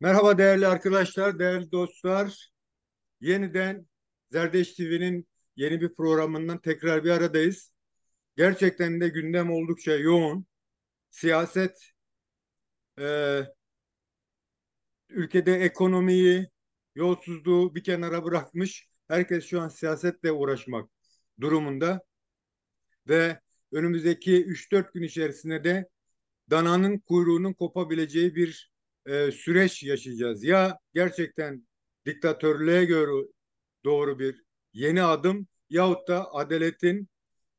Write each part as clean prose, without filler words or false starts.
Merhaba değerli arkadaşlar, değerli dostlar. Yeniden Zerdeş TV'nin yeni bir programından tekrar bir aradayız. Gerçekten de gündem oldukça yoğun. Siyaset, e, ülkede ekonomiyi, yolsuzluğu bir kenara bırakmış. Herkes şu an siyasetle uğraşmak durumunda ve önümüzdeki 3-4 gün içerisinde de dananın kuyruğunun kopabileceği bir süreç yaşayacağız. Ya gerçekten diktatörlüğe göre doğru bir yeni adım yahut da adaletin,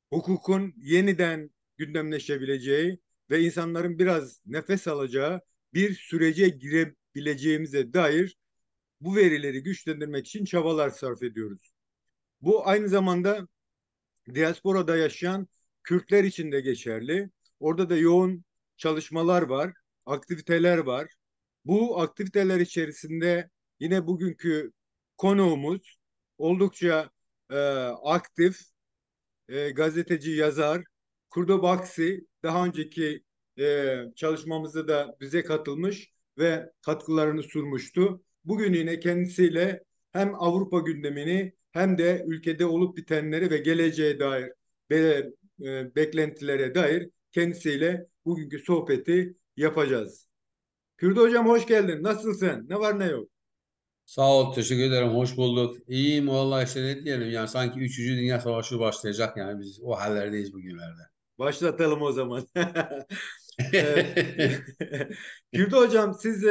hukukun yeniden gündemleşebileceği ve insanların biraz nefes alacağı bir sürece girebileceğimize dair bu verileri güçlendirmek için çabalar sarf ediyoruz. Bu aynı zamanda diasporada yaşayan Kürtler için de geçerli. Orada da yoğun çalışmalar var, aktiviteler var. Bu aktiviteler içerisinde yine bugünkü konuğumuz oldukça aktif gazeteci, yazar Kurdo Baksi daha önceki çalışmamızda da bize katılmış ve katkılarını sunmuştu. Bugün yine kendisiyle hem Avrupa gündemini hem de ülkede olup bitenleri ve geleceğe dair beklentilere dair kendisiyle bugünkü sohbeti yapacağız. Kürdo hocam hoş geldin. Nasılsın? Ne var ne yok? Sağ ol, teşekkür ederim. Hoş bulduk. İyiyim vallahi işte ne diyelim yani sanki 3. Dünya Savaşı başlayacak yani biz o hallerdeyiz bugünlerde. Başlatalım o zaman. Ee, Kürdo hocam siz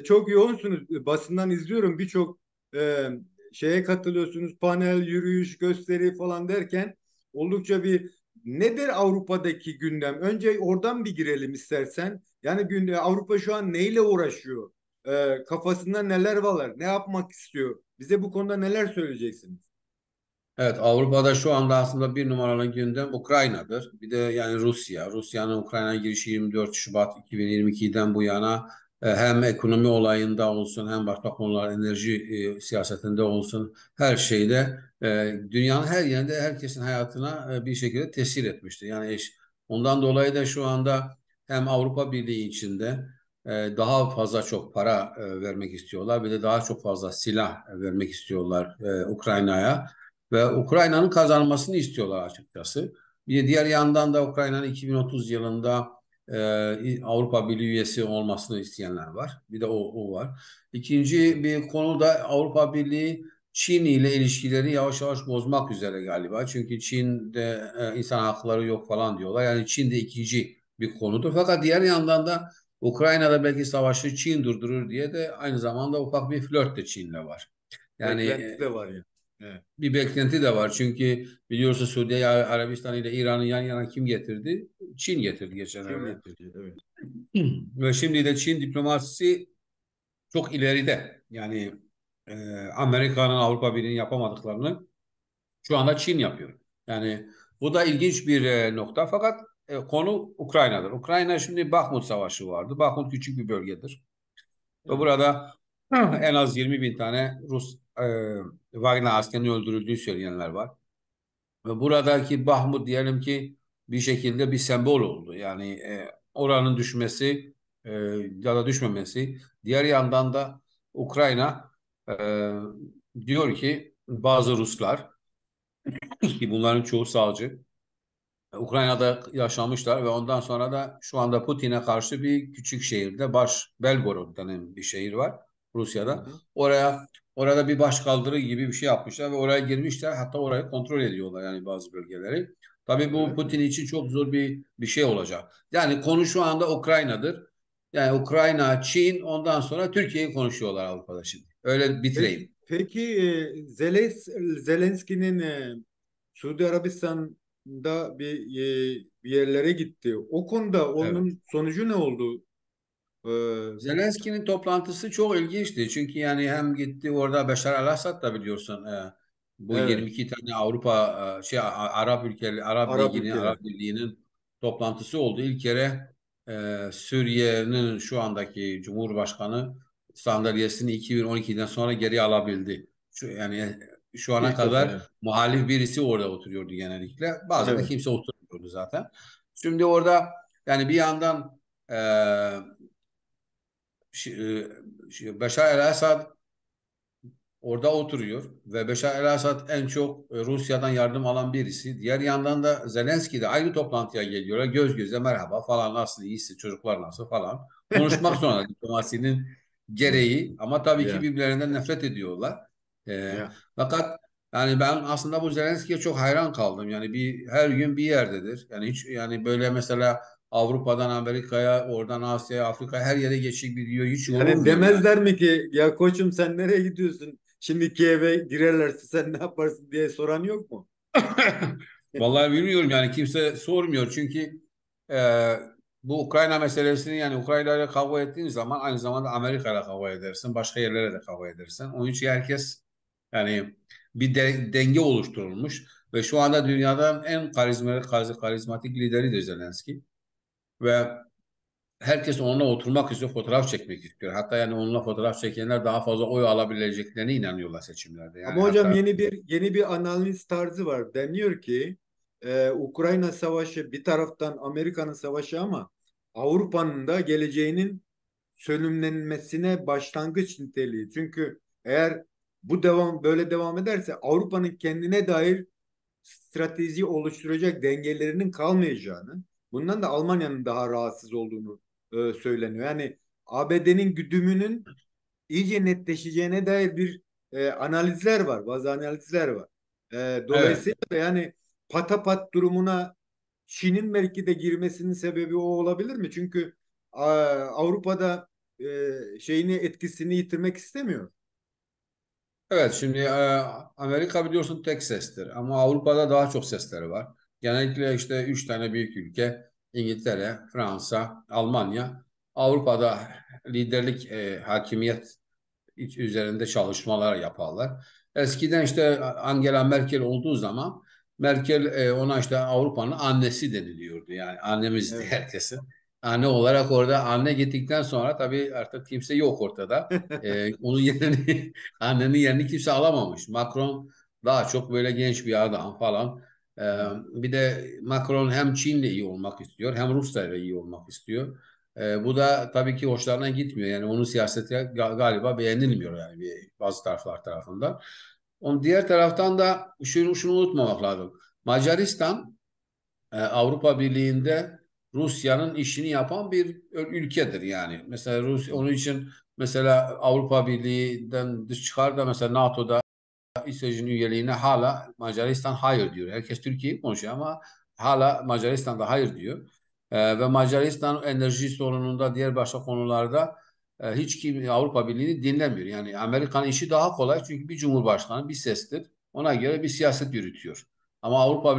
çok yoğunsunuz. Basından izliyorum birçok e, şeye katılıyorsunuz. Panel, yürüyüş, gösteri falan derken oldukça bir nedir Avrupa'daki gündem? Önce oradan bir girelim istersen. Yani Avrupa şu an neyle uğraşıyor? Kafasında neler var? Ne yapmak istiyor? Bize bu konuda neler söyleyeceksiniz? Evet, Avrupa'da şu anda aslında bir numaralı gündem Ukrayna'dır. Bir de yani Rusya. Rusya'nın Ukrayna girişi 24 Şubat 2022'den bu yana hem ekonomi olayında olsun hem başka konular enerji siyasetinde olsun her şeyde dünyanın her yerinde herkesin hayatına bir şekilde tesir etmiştir. Ondan dolayı da şu anda hem Avrupa Birliği içinde daha fazla çok para vermek istiyorlar. Bir de daha çok fazla silah vermek istiyorlar Ukrayna'ya. Ve Ukrayna'nın kazanmasını istiyorlar açıkçası. Bir diğer yandan da Ukrayna'nın 2030 yılında Avrupa Birliği üyesi olmasını isteyenler var. Bir de o var. İkinci bir konu da Avrupa Birliği Çin ile ilişkileri yavaş yavaş bozmak üzere galiba. Çünkü Çin'de insan hakları yok falan diyorlar. Yani Çin de ikinci bir konudur. Fakat diğer yandan da Ukrayna'da belki savaşı Çin durdurur diye de aynı zamanda ufak bir flört de Çin'le var. Yani Beklenti de var ya. Evet. bir beklenti de var. Çünkü biliyorsun Suudi Arabistan ile İran'ı yan yana kim getirdi? Çin getirdi Çin geçenlerde. getirdi. Evet. Ve şimdi de Çin diplomasisi çok ileride. E, Amerika'nın Avrupa Birliği'nin yapamadıklarını şu anda Çin yapıyor. Yani bu da ilginç bir nokta. Fakat konu Ukrayna'dır. Ukrayna şimdi Bakhmut Savaşı vardı. Bakhmut küçük bir bölgedir. Ve Evet. burada en az 20 bin tane Rus Wagner askerinin öldürüldüğü söyleyenler var. Ve buradaki Bahmut diyelim ki bir şekilde bir sembol oldu. Oranın düşmesi ya da düşmemesi. Diğer yandan da Ukrayna e, diyor ki bazı Ruslar ki bunların çoğu sağcı Ukrayna'da yaşamışlar ve ondan sonra da şu anda Putin'e karşı bir küçük şehirde Belgorod denen bir şehir var Hı Rusya'da. hı. Orada bir başkaldırı gibi bir şey yapmışlar ve oraya girmişler. Hatta orayı kontrol ediyorlar yani bazı bölgeleri. Tabii bu Öyle Putin mi? için çok zor bir şey olacak. Yani konu şu anda Ukrayna'dır. Yani Ukrayna, Çin, ondan sonra Türkiye'yi konuşuyorlar Avrupa'da şimdi. Öyle Peki, bitireyim. peki Zelenski'nin Suudi Arabistan'da bir yerlere gitti. O konuda Evet. onun sonucu ne oldu? E, Zelenski'nin toplantısı çok ilginçti. Çünkü yani hem gitti orada Beşar el-Assad da biliyorsun bu evet, 22 tane Avrupa Arap ülkeleri Arap Arap Ligi'nin ülkeler. Arap Birliği'nin toplantısı oldu. İlk kere Suriye'nin şu andaki Cumhurbaşkanı sandalyesini 2012'den sonra geri alabildi. Şu ana İlk defa. kadar Evet. muhalif birisi orada oturuyordu genellikle. Bazen de Evet. kimse oturmuyordu zaten. Şimdi orada yani bir yandan e, Beşar el-Assad orada oturuyor ve Beşar el-Assad en çok Rusya'dan yardım alan birisi. Diğer yandan da Zelenski de aynı toplantıya geliyorlar. Göz göze merhaba falan, nasıl, iyisin, çocuklar nasıl falan. Konuşmak zorunda, diplomasinin gereği, ama tabii ki Ya, birbirlerinden nefret ediyorlar. E, ya. fakat yani ben aslında bu Zelenski'ye çok hayran kaldım. Yani her gün bir yerdedir. Yani hiç, yani böyle mesela Avrupa'dan Amerika'ya, oradan Asya'ya, Afrika'ya, her yere geçip gidiyor. Hiç Yani yorulmuyor yani. demezler mi ki ya koçum sen nereye gidiyorsun? Şimdi Kiev'e girerlerse sen ne yaparsın diye soran yok mu? Vallahi bilmiyorum, yani kimse sormuyor çünkü e, bu Ukrayna meselesini, yani Ukrayna ile kavga ettiğin zaman aynı zamanda Amerika ile kavga edersin, başka yerlere de kavga edersin. Onun için herkes, yani bir denge oluşturulmuş ve şu anda dünyanın en karizmatik lideri de Zelenski ve herkes onunla oturmak istiyor, fotoğraf çekmek istiyor. Hatta yani onunla fotoğraf çekenler daha fazla oy alabileceklerine inanıyorlar seçimlerde. Yani Ama hocam hatta yeni bir analiz tarzı var. Deniyor ki Ukrayna Savaşı bir taraftan Amerika'nın savaşı ama Avrupa'nın da geleceğinin sönümlenmesine başlangıç niteliği. Çünkü eğer böyle devam ederse Avrupa'nın kendine dair strateji oluşturacak dengelerinin kalmayacağını, bundan da Almanya'nın daha rahatsız olduğunu söyleniyor. Yani ABD'nin güdümünün iyice netleşeceğine dair bir analizler var, bazı analizler var. evet. Dolayısıyla da yani patapat durumuna Çin'in belki de girmesinin sebebi o olabilir mi? Çünkü Avrupa'da şeyini etkisini yitirmek istemiyor. Evet, şimdi Amerika biliyorsun tek sestir ama Avrupa'da daha çok sesleri var. Genellikle işte üç tane büyük ülke, İngiltere, Fransa, Almanya, Avrupa'da liderlik, hakimiyet üzerinde çalışmalar yaparlar. Eskiden işte Angela Merkel olduğu zaman Merkel, ona işte Avrupa'nın annesi deniliyordu. Yani annemizdi Evet. herkesin. Anne olarak orada, anne gittikten sonra tabii artık kimse yok ortada. Onun yerini annenin yerini kimse alamamış. Macron daha çok böyle genç bir adam falan. E, Evet. bir de Macron hem Çin'le iyi olmak istiyor hem Rusya'yla iyi olmak istiyor. Bu da tabii ki hoşlarına gitmiyor. Yani onun siyaseti galiba beğenilmiyor yani bazı taraflar tarafından. Onun diğer taraftan da şunu unutmamak lazım. Macaristan Avrupa Birliği'nde Rusya'nın işini yapan bir ülkedir yani. Mesela onun için mesela Avrupa Birliği'den dış çıkar da mesela NATO'da İsveç'in üyeliğine hala Macaristan hayır diyor. Herkes Türkiye'yi konuşuyor ama hala Macaristan da hayır diyor. Ve Macaristan enerji sorununda, diğer başka konularda hiç kim Avrupa Birliği'ni dinlemiyor. Yani Amerika'nın işi daha kolay çünkü bir cumhurbaşkanı bir sestir. Ona göre bir siyaset yürütüyor. Ama Avrupa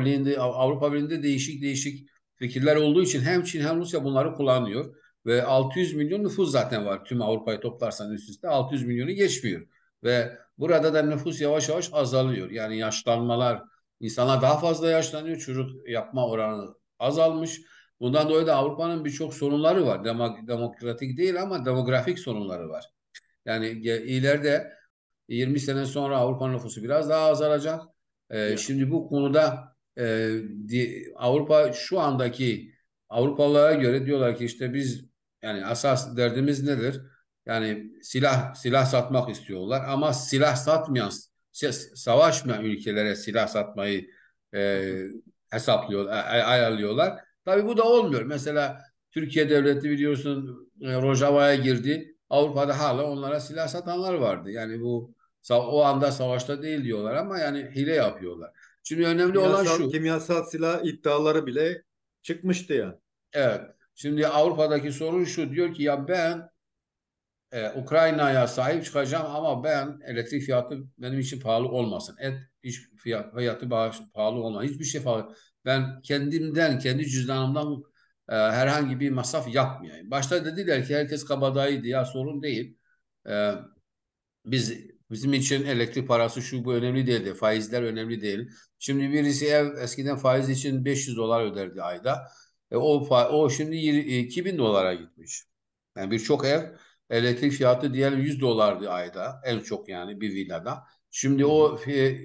Birliği'nde değişik değişik fikirler olduğu için hem Çin hem Rusya bunları kullanıyor. Ve 600 milyon nüfus zaten var. Tüm Avrupa'yı toplarsan üst üste 600 milyonu geçmiyor. Ve burada da nüfus yavaş yavaş azalıyor. Yani yaşlanmalar, insanlar daha fazla yaşlanıyor. Çocuk yapma oranı azalmış. Bundan dolayı da Avrupa'nın birçok sorunları var. Demokratik değil ama demografik sorunları var. Yani ileride 20 sene sonra Avrupa nüfusu biraz daha azalacak. Ya. Şimdi bu konuda Avrupa şu andaki Avrupalılara göre diyorlar ki işte biz, yani asas derdimiz nedir? Yani silah satmak istiyorlar ama silah satmayan, savaşmayan ülkelere silah satmayı e, ayarlıyorlar. Tabii bu da olmuyor. Mesela Türkiye devleti biliyorsun Rojava'ya girdi. Avrupa'da hala onlara silah satanlar vardı. Yani bu o anda savaşta değil diyorlar ama yani hile yapıyorlar. Şimdi önemli olan Kimyasal şu. kimyasal silah iddiaları bile çıkmıştı ya. Evet. Şimdi Avrupa'daki sorun şu. Diyor ki ya ben Ukrayna'ya sahip çıkacağım ama ben elektrik fiyatı benim için pahalı olmasın. İş fiyatı pahalı olmasın. Hiçbir şey pahalı. Ben kendimden, kendi cüzdanımdan herhangi bir masraf yapmayayım. Başta dediler ki herkes kabadayıydı. Ya sorun değil. E, bizim için elektrik parası şu bu önemli değildi. Faizler önemli değil. Şimdi birisi eskiden faiz için 500 dolar öderdi ayda. O şimdi 2000 dolara gitmiş. Yani birçok ev elektrik fiyatı diyelim 100 dolardı ayda en çok, yani bir villada. Şimdi Hı hı. o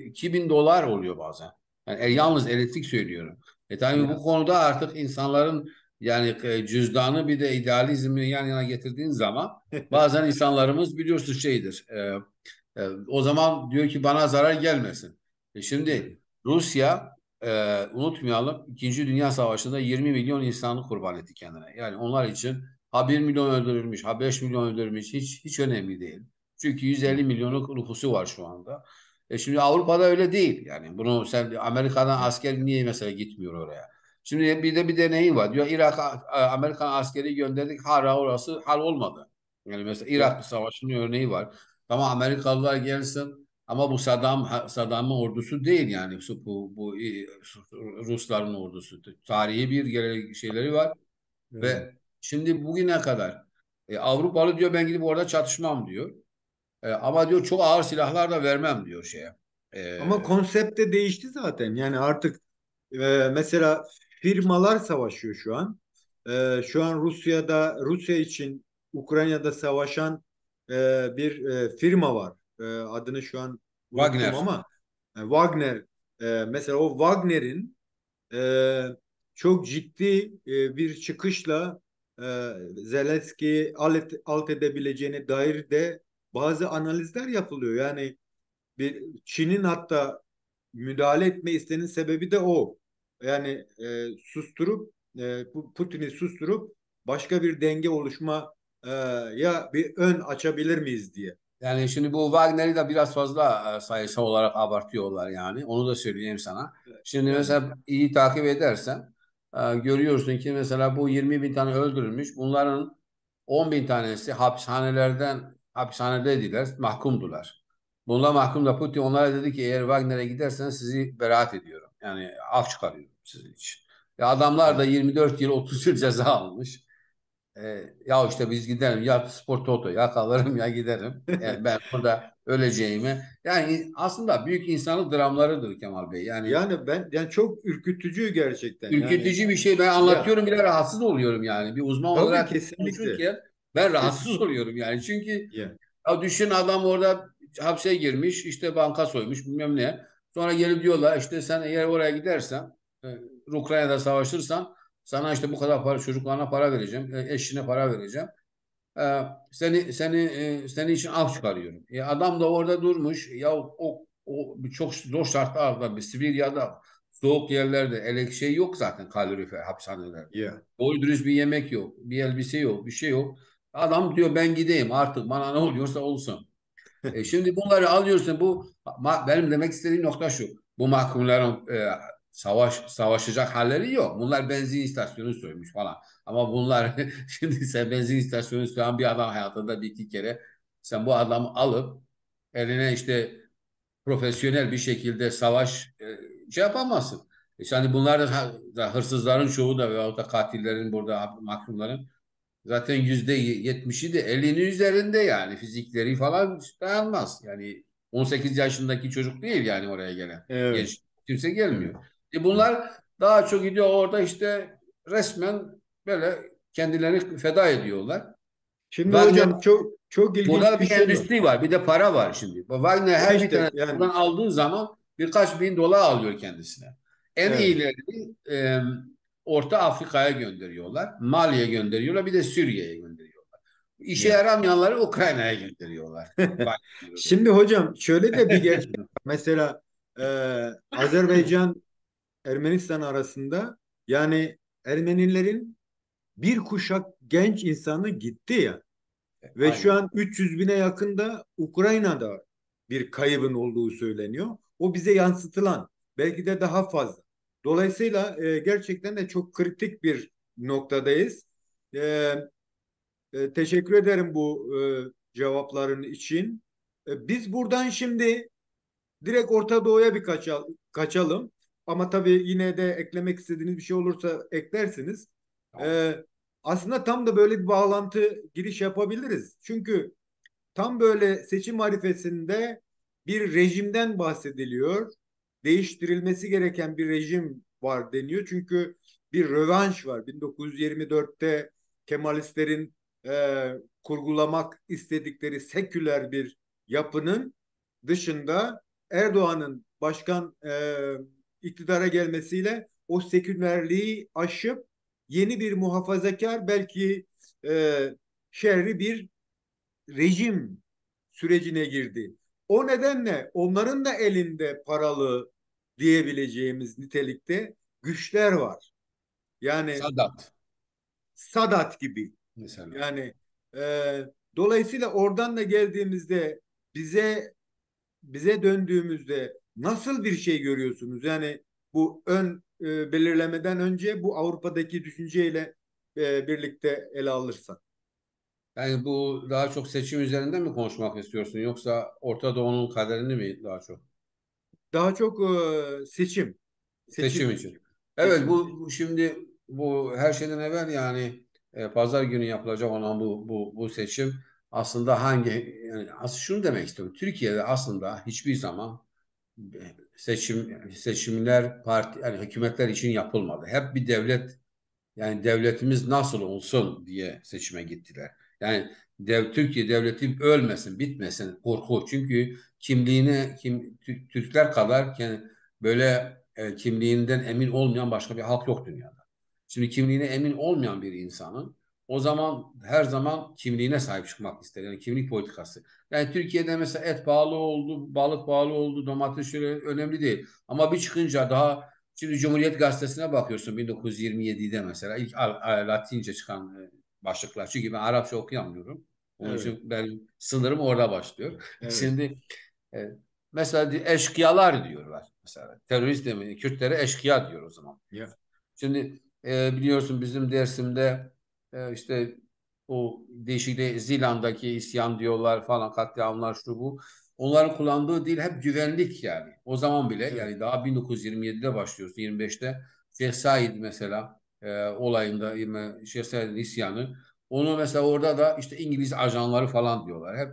2000 dolar oluyor bazen. Yani Ya. yalnız elektrik söylüyorum. Tabii bu Ya. konuda artık insanların Yani cüzdanı bir de idealizmi yan yana getirdiğin zaman bazen insanlarımız biliyorsun şeydir. O zaman diyor ki bana zarar gelmesin. Evet. Şimdi Rusya unutmayalım İkinci Dünya Savaşı'nda 20 milyon insanı kurban etti kendine. Yani onlar için ha 1 milyon öldürülmüş ha 5 milyon öldürülmüş hiç önemli değil. Çünkü 150 milyonluk nüfusu var şu anda. Şimdi Avrupa'da öyle değil. Yani bunu sen Amerika'dan asker niye mesela gitmiyor oraya? Şimdi bir de deneyi var. Diyor Irak'a Amerikan askeri gönderdik. Hala orası hal olmadı. Yani mesela Ya, Irak Savaşı'nın örneği var. Tamam Amerikalılar gelsin ama bu Saddam'ın ordusu değil yani bu Rusların ordusu. Tarihi bir şeyleri var evet. ve şimdi bugüne kadar Avrupalı diyor ben gidip orada çatışmam diyor. Ama diyor çok ağır silahlar da vermem diyor şeye. E, Ama konsept de değişti zaten. Yani artık mesela firmalar savaşıyor şu an. Şu an Rusya için Ukrayna'da savaşan bir firma var. Adını şu an unuttum Wagner. ama Wagner. Mesela o Wagner'in e, çok ciddi bir çıkışla Zelenski'yi alt edebileceğine dair de bazı analizler yapılıyor. Yani Çin'in hatta müdahale etme isteğinin sebebi de o. Yani susturup Putin'i susturup başka bir denge oluşma ya bir ön açabilir miyiz diye. Yani şimdi bu Wagner'i de biraz fazla sayısal olarak abartıyorlar yani. Onu da söyleyeyim sana. Şimdi Yani mesela iyi takip edersen görüyorsun ki mesela bu 20 bin tane öldürülmüş. Bunların 10 bin tanesi hapishanedeydiler, mahkumdular. Bunlar mahkum da Putin onlara dedi ki eğer Wagner'e giderseniz sizi beraat ediyorum. Yani af çıkarıyorum sizin için. Ya adamlar da evet. 24 yıl 30 yıl ceza almış. Ya işte biz gidelim ya spor toto ya kalırım ya giderim. Yani ben burada öleceğimi. Yani aslında büyük insanlık dramlarıdır Kemal Bey. Yani Yani çok ürkütücü gerçekten. Yani ürkütücü bir şey ben ya anlatıyorum bile rahatsız oluyorum yani. Bir uzman tabii olarak kesinlikle. konuşurken ben rahatsız Kesin. oluyorum yani. Çünkü Ya. ya düşün adam orada hapse girmiş işte banka soymuş bilmem ne. Sonra gelip diyorlar işte sen eğer oraya gidersen Ukrayna'da savaşırsan sana işte bu kadar para çocuklarına para vereceğim, eşine para vereceğim. Senin için af çıkarıyorum. Adam da orada durmuş. Ya o çok zor şartlarda bir Sibirya'da soğuk yerlerde şey yok zaten kalorifer hapishanelerde. Ya. Doğru dürüst bir yemek yok, bir elbise yok, bir şey yok. Adam diyor ben gideyim artık bana ne oluyorsa olsun. Şimdi bunları alıyorsun benim demek istediğim nokta şu. Bu mahkumların savaşacak halleri yok. Bunlar benzin istasyonu soymuş falan. Ama bunlar şimdi sen benzin istasyonu soyan bir adam hayatında bir iki kere sen bu adamı alıp eline işte profesyonel bir şekilde savaş şey yapamazsın. Yani bunlar da hırsızların çoğu da veyahut da katillerin burada mahkumların zaten %70'i de 50'nin üzerinde yani fizikleri falan dayanmaz. Yani 18 yaşındaki çocuk değil yani oraya gelen. Evet. Genç kimse Evet. gelmiyor. Evet. Bunlar daha çok gidiyor orada işte resmen böyle kendilerini feda ediyorlar. Şimdi Wagner hocam çok ilginç burada bir bir şey var. endüstri var bir de para var şimdi. Wagner Ya her bir işte tane yani buradan aldığı zaman birkaç bin dolar alıyor kendisine. En evet. iyilerini Orta Afrika'ya gönderiyorlar. Mali'ye gönderiyorlar bir de Suriye'ye gönderiyorlar. İşe Ya. yaramayanları Ukrayna'ya gönderiyorlar. Şimdi hocam şöyle de bir gerçek var. Mesela e, Azerbaycan Ermenistan arasında yani Ermenilerin bir kuşak genç insanı gitti ya ve şu Aynen. an 300 bine yakında Ukrayna'da bir kaybın olduğu söyleniyor. O bize yansıtılan belki de daha fazla. Dolayısıyla gerçekten de çok kritik bir noktadayız. E, Teşekkür ederim bu cevapların için. Biz buradan şimdi direkt Orta Doğu'ya kaçalım. Ama tabii yine de eklemek istediğiniz bir şey olursa eklersiniz. Tamam. Ee, Aslında tam da böyle bir bağlantı giriş yapabiliriz. Çünkü tam böyle seçim arifesinde bir rejimden bahsediliyor. Değiştirilmesi gereken bir rejim var deniyor. Çünkü bir rövanş var. 1924'te Kemalistlerin kurgulamak istedikleri seküler bir yapının dışında Erdoğan'ın başkan iktidara gelmesiyle o sekülerliği aşıp yeni bir muhafazakar, belki e, şerri bir rejim sürecine girdi. O nedenle onların da elinde paralı diyebileceğimiz nitelikte güçler var. Yani Sadat Sadat gibi. mesela. Yani e, dolayısıyla oradan da geldiğimizde bize döndüğümüzde nasıl bir şey görüyorsunuz? Yani bu ön belirlemeden önce bu Avrupa'daki düşünceyle birlikte ele alırsak. Yani bu daha çok seçim üzerinde mi konuşmak istiyorsun yoksa Orta Doğu'nun kaderini mi daha çok? Daha çok seçim, Seçim seçim, için. Evet, seçim. bu şimdi bu her şeyden evvel yani pazar günü yapılacak olan bu seçim aslında yani aslında şunu demek istiyorum. Türkiye'de aslında hiçbir zaman seçimler parti yani hükümetler için yapılmadı. Hep bir devlet, yani devletimiz nasıl olsun diye seçime gittiler. Yani Türkiye devleti ölmesin, bitmesin korku. Çünkü Türkler kadar yani böyle kimliğinden emin olmayan başka bir halk yok dünyada. Şimdi kimliğine emin olmayan bir insanın o zaman her zaman kimliğine sahip çıkmak ister. Yani kimlik politikası. Yani Türkiye'de mesela et pahalı oldu, balık pahalı oldu, domates şöyle önemli değil. Ama bir çıkınca daha şimdi Cumhuriyet Gazetesi'ne bakıyorsun 1927'de mesela ilk Latince çıkan başlıklar. Çünkü ben Arapça okuyamıyorum. Onun Evet, için ben sınırım orada başlıyor. evet. Şimdi e, mesela eşkıyalar diyorlar. Mesela terörist demeyin, Kürtlere eşkıya diyor o zaman. Ya, Şimdi biliyorsun bizim Dersim'de işte o değişik Zilan'daki isyan diyorlar falan, katliamlar şu bu. Onların kullandığı dil hep güvenlik yani. O zaman bile evet, yani daha 1927'de başlıyorsun, 25'te Şeyh Said mesela olayında Şeyh Said'in isyanı. Onu mesela orada da işte İngiliz ajanları falan diyorlar. Hep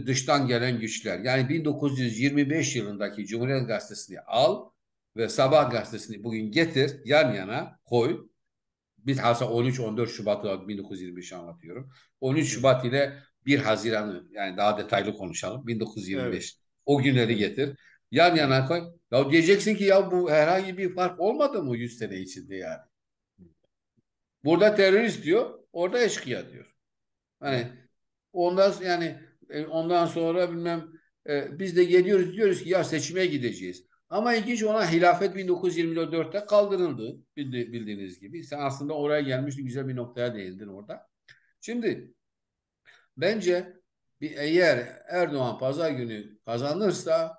dıştan gelen güçler. Yani 1925 yılındaki Cumhuriyet Gazetesi'ni al ve Sabah gazetesini bugün getir yan yana koy. Bilhassa 13-14 Şubat'ı 1925'i anlatıyorum. 13 evet, Şubat ile 1 Haziran'ı yani daha detaylı konuşalım. evet, 1925. O günleri evet, getir. Yan yana koy. Ya diyeceksin ki ya bu herhangi bir fark olmadı mı 100 sene içinde yani? Burada terörist diyor, orada eşkıya diyor. evet, Hani ondan sonra bilmem biz de geliyoruz diyoruz ki ya seçime gideceğiz. Ama ilginç olan hilafet 1924'te kaldırıldı bildiğiniz gibi. Sen aslında oraya gelmiştin, güzel bir noktaya değindin orada. Şimdi bence eğer Erdoğan pazar günü kazanırsa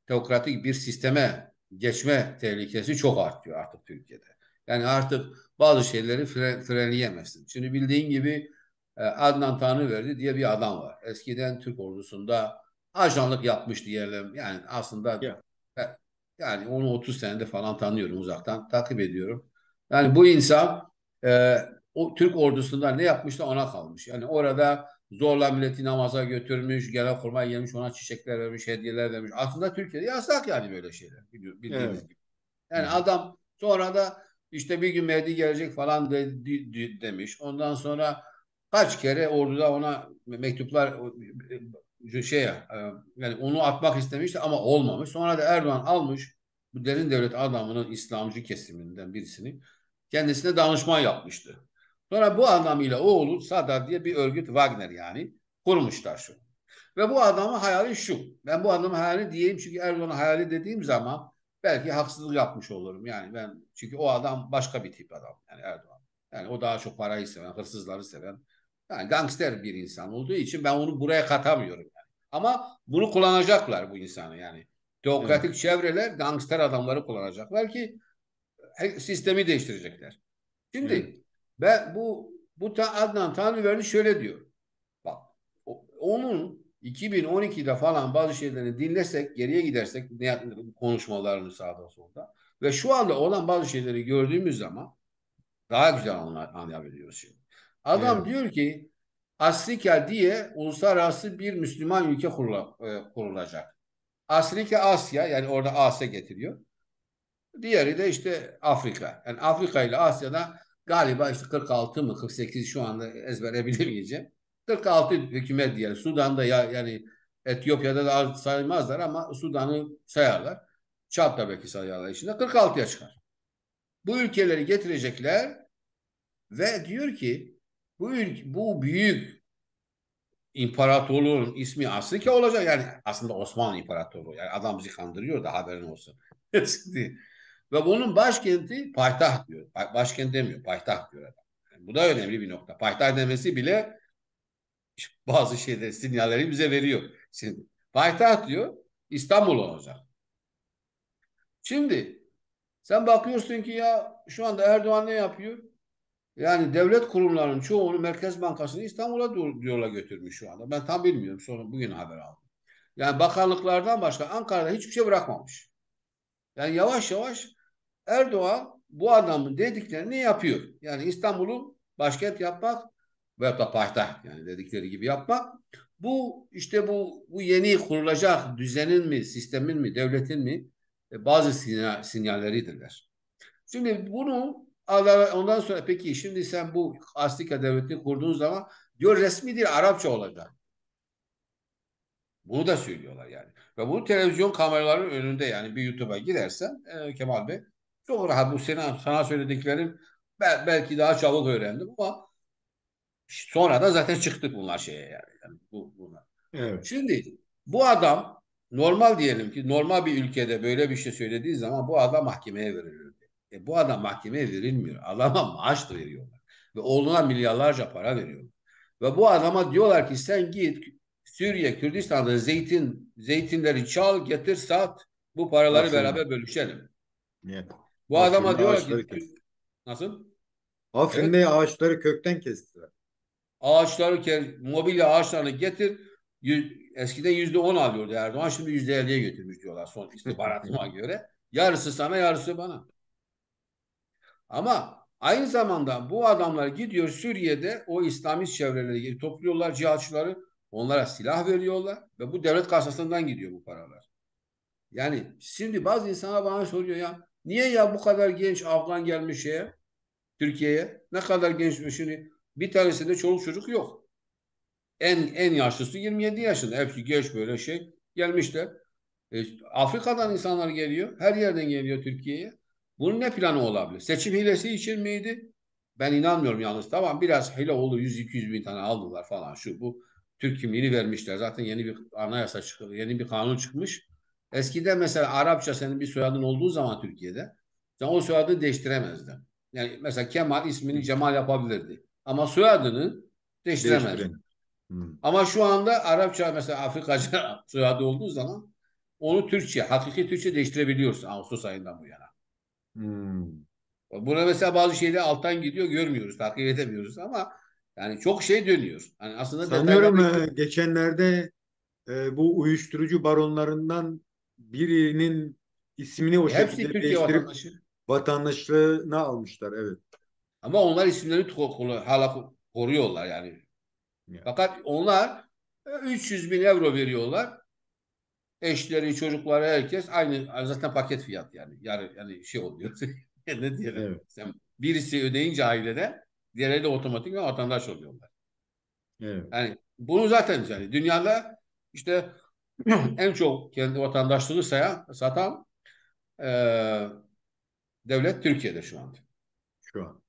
teokratik bir sisteme geçme tehlikesi çok artıyor artık Türkiye'de. Yani artık bazı şeyleri frenleyemezsin. Şimdi bildiğin gibi Adnan Tanrıverdi diye bir adam var. Eskiden Türk ordusunda ajanlık yapmış diyelim. Yani aslında ya, e, yani onu 30 senede falan tanıyorum, uzaktan takip ediyorum. Yani bu insan e, o Türk ordusunda ne yapmışsa ona kalmış. Yani orada zorla milleti namaza götürmüş, Genelkurmay gelmiş ona çiçekler vermiş, hediyeler vermiş. Aslında Türkiye'de yasak yani böyle şeyler evet. bildiğiniz gibi. Hı Yani hı. adam sonra da işte bir gün Mehdi gelecek falan demiş. Ondan sonra kaç kere orduda ona mektuplar yani onu atmak istemişti ama olmamış. Sonra da Erdoğan almış bu derin devlet adamının İslamcı kesiminden birisini kendisine danışman yapmıştı. Sonra bu adam ile oğlu Sadar diye bir örgüt, Wagner yani, kurmuşlar şu. Ve bu adamın hayali şu. Ben bu adamın hayali diyeyim çünkü Erdoğan'ın hayali dediğim zaman belki haksızlık yapmış olurum. Yani ben çünkü o adam başka bir tip adam yani Erdoğan. Yani o daha çok parayı seven, hırsızları seven, yani gangster bir insan olduğu için ben onu buraya katamıyorum yani. Ama bunu kullanacaklar bu insanı yani. Evet, Teokratik çevreler gangster adamları kullanacaklar ki sistemi değiştirecekler. evet, Şimdi ben Adnan Tanrıverdi şöyle diyor. Bak onun 2012'de falan bazı şeylerini dinlesek, geriye gidersek konuşmalarını sağda solda ve şu anda olan bazı şeyleri gördüğümüz zaman daha güzel anlayabiliyoruz şimdi. Adam evet, diyor ki Afrika diye uluslararası bir Müslüman ülke kurulacak. Afrika Asya, yani orada Asya getiriyor. Diğeri de işte Afrika. Yani Afrika ile Asya'da galiba işte 46 mı 48 şu anda ezbere bilemeyeceğim. 46 hükümet diyelim. Sudan'da yani Etiyopya'da da az saymazlar ama Sudan'ı sayarlar. Çat da belki sayarlar içinde. 46'ya çıkar. Bu ülkeleri getirecekler ve diyor ki bu büyük imparatorluğun ismi Aslika olacak. Yani aslında Osmanlı İmparatorluğu. Yani adam bizi kandırıyor da haberin olsun. Şimdi, ve bunun başkenti payitaht diyor. Başkent demiyor, payitaht diyor adam. Yani bu da önemli bir nokta. Payitaht demesi bile bazı şeyler, sinyalleri bize veriyor. Şimdi payitaht diyor, İstanbul olacak. Şimdi sen bakıyorsun ki ya şu anda Erdoğan ne yapıyor? Yani devlet kurumlarının çoğunu Merkez Bankası'nı İstanbul'a diyorlar götürmüş şu anda. Ben tam bilmiyorum. Sonra bugün haber aldım. Yani bakanlıklardan başka Ankara'da hiçbir şey bırakmamış. Yani yavaş yavaş Erdoğan bu adamın dediklerini yapıyor. Yani İstanbul'u başkent yapmak veyahut da payitaht yani dedikleri gibi yapmak. Bu işte bu yeni kurulacak düzenin mi, sistemin mi, devletin mi bazı sinyalleridirler. Şimdi bunu ondan sonra peki şimdi sen bu Astika devletini kurduğun zaman diyor resmi dil Arapça olacak. Bunu da söylüyorlar yani. Ve bunu televizyon kameralarının önünde yani bir YouTube'a girersen Kemal Bey çok rahat bu sana söylediklerim belki daha çabuk öğrendim ama sonra da zaten çıktık bunlar şeye yani bunlar. Evet. Şimdi bu adam normal diyelim ki normal bir ülkede böyle bir şey söylediği zaman bu adam mahkemeye veriliyor. Bu adam mahkemeye verilmiyor. Adama maaş da veriyorlar. Ve oğluna milyarlarca para veriyorlar. Ve bu adama diyorlar ki sen git Suriye, Kürdistan'da zeytinleri çal, getir, sat. Bu paraları Afrin'de. beraber bölüşelim. Evet. Bu adama Afrin'de diyorlar ağaçları ki kestiler. nasıl? Evet. Afrin'de ağaçları kökten kestiler. Mobilya ağaçlarını getir. Eskiden %10 alıyordu Erdoğan. Şimdi %50'ye getirmiş diyorlar son istihbaratıma göre. Yarısı sana yarısı bana. Ama aynı zamanda bu adamlar gidiyor Suriye'de o İslamist çevreleri topluyorlar cihatçıları. Onlara silah veriyorlar ve bu devlet kasasından gidiyor bu paralar. Yani şimdi bazı insanlar bana soruyor ya niye ya bu kadar genç Afgan gelmiş Türkiye'ye? Ne kadar genç şimdi bir tanesinde çoluk çocuk yok. En yaşlısı 27 yaşında. Hepsi genç böyle gelmişler. Afrika'dan insanlar geliyor. Her yerden geliyor Türkiye'ye. Bunun ne planı olabilir? Seçim hilesi için miydi? Ben inanmıyorum yalnız. Tamam biraz hile olur. 100-200 bin tane aldılar falan şu bu. Türk kimliğini vermişler. Zaten yeni bir anayasa çıkıyor. Yeni bir kanun çıkmış. Eskiden mesela Arapça senin bir soyadın olduğu zaman Türkiye'de sen o soyadı değiştiremezdin. Yani mesela Kemal ismini Cemal yapabilirdi. Ama soyadını değiştiremezdi. Değiştirelim. Hmm. Ama şu anda Arapça mesela Afrikaca soyadı olduğu zaman onu Türkçe, hakiki Türkçe değiştirebiliyorsun Ağustos ayından bu yana. Hmm. Buna mesela bazı şeyler alttan gidiyor görmüyoruz, takip edemiyoruz ama yani çok şey dönüyor. Yani aslında Sanıyorum detayları geçenlerde bu uyuşturucu baronlarından birinin ismini o hepsi şekilde Türkiye değiştirip vatandaşı. vatandaşlığına almışlar. Evet. Ama onlar isimlerini hala koruyorlar yani. Ya. Fakat onlar 300 bin euro veriyorlar. Eşleri, çocukları herkes aynı zaten paket fiyat yani. Yani şey oluyor. Ne diyelim? Evet. Sen birisi ödeyince ailede diğerleri de otomatik vatandaş oluyorlar. Evet. Yani bunu zaten yani dünyada işte en çok kendi vatandaşlığı satan e, devlet Türkiye'de şu anda. Şu an.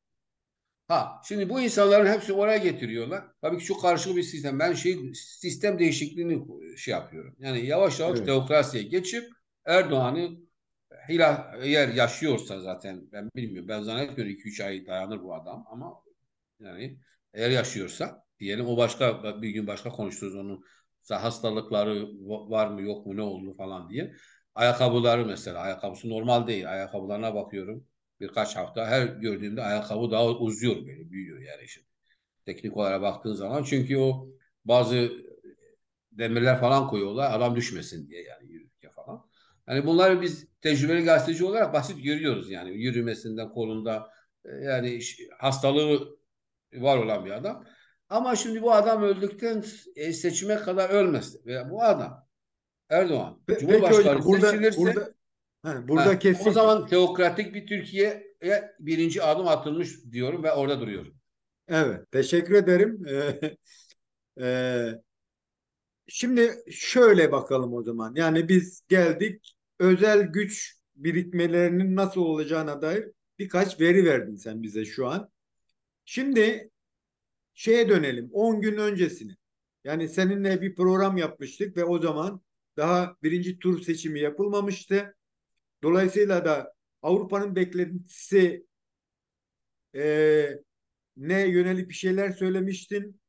Ha, şimdi bu insanların hepsi oraya getiriyorlar. Tabii ki çok karışık bir sistem. Ben sistem değişikliğini yapıyorum. Yani yavaş yavaş Evet. teokrasiye geçip Erdoğan'ı eğer yaşıyorsa zaten ben bilmiyorum. Ben zannetmiyorum 2-3 ay dayanır bu adam ama yani eğer yaşıyorsa diyelim o başka bir gün başka konuşuruz onun hastalıkları var mı yok mu ne oldu falan diye. Ayakkabıları mesela ayakkabısı normal değil. Ayakkabılarına bakıyorum birkaç hafta her gördüğümde ayakkabı daha uzuyor böyle büyüyor yani şimdi. Teknik olarak baktığın zaman çünkü o bazı demirler falan koyuyorlar adam düşmesin diye yani yürürken falan. Yani bunları biz tecrübeli gazeteci olarak basit görüyoruz yani yürümesinden kolunda yani hastalığı var olan bir adam. Ama şimdi bu adam öldükten seçime kadar ölmez. Ve bu adam Erdoğan Peki Cumhurbaşkanı hocam seçilirse burada o kestik. zaman teokratik bir Türkiye'ye birinci adım atılmış diyorum ve orada duruyorum. Evet. Teşekkür ederim. E, Şimdi şöyle bakalım o zaman. Yani biz geldik özel güç birikmelerinin nasıl olacağına dair. birkaç veri verdin sen bize şu an. Şimdi şeye dönelim, 10 gün öncesine. Yani seninle bir program yapmıştık ve o zaman daha birinci tur seçimi yapılmamıştı. Dolayısıyla da Avrupa'nın beklentisi ne yönelik bir şeyler söylemiştin.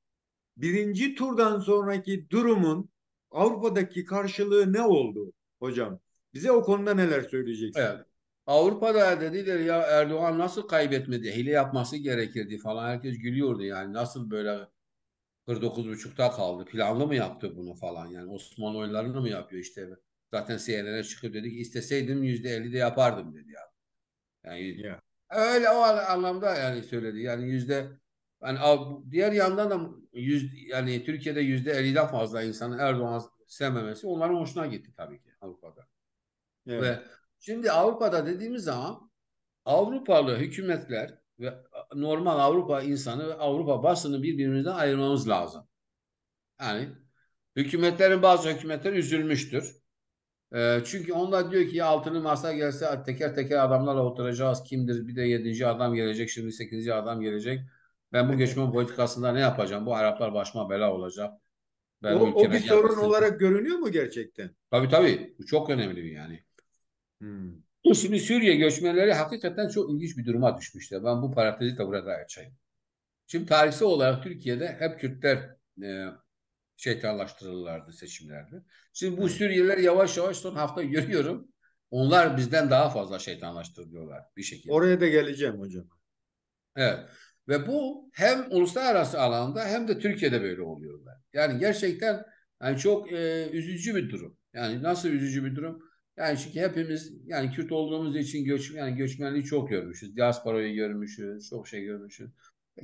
Birinci turdan sonraki durumun Avrupa'daki karşılığı ne oldu hocam? Bize o konuda neler söyleyeceksin? Evet. Avrupa'da dediler ya Erdoğan nasıl kaybetmedi? Hile yapması gerekirdi falan. Herkes gülüyordu yani. Nasıl böyle 49,5'ta kaldı? Planlı mı yaptı bunu falan? Yani Osmanlı oyunlarını mı yapıyor işte? Zaten CNN'e çıkıp dedi ki isteseydim %50 de yapardım dedi ya. Yani Ya. öyle o anlamda yani söyledi. Yani yani diğer yandan da yani Türkiye'de %50'den fazla insanın Erdoğan sevmemesi onların hoşuna gitti tabii ki Avrupa'da. Evet. Ve şimdi Avrupa'da dediğimiz zaman Avrupalı hükümetler ve normal Avrupa insanı ve Avrupa basını birbirimizden ayırmamız lazım. Yani bazı hükümetler üzülmüştür. Çünkü onlar diyor ki ya altılı masa gelse teker teker adamlarla oturacağız. Kimdir? Bir de yedinci adam gelecek. Şimdi sekizinci adam gelecek. Ben bu göçmen politikasında ne yapacağım? Bu Araplar başıma bela olacak. Benim O bir ülkeme sorun gelmesin. olarak görünüyor mu gerçekten? Tabii tabii. Bu çok önemli bir yani. Hmm. Şimdi Suriye göçmenleri hakikaten çok ilginç bir duruma düşmüşler. Ben bu parantezi de burada açayım. Şimdi tarihsel olarak Türkiye'de hep Kürtler şeytanlaştırılırlardı seçimlerde. Şimdi bu Evet. Suriyeliler yavaş yavaş son hafta görüyorum. Onlar bizden daha fazla şeytanlaştırılıyorlar bir şekilde. Oraya da geleceğim hocam. Evet. Ve bu hem uluslararası alanda hem de Türkiye'de böyle oluyorlar. Yani gerçekten yani çok üzücü bir durum. Yani nasıl üzücü bir durum? Yani çünkü hepimiz yani Kürt olduğumuz için yani göçmenliği çok görmüşüz. Diasporayı görmüşüz, çok şey görmüşüz.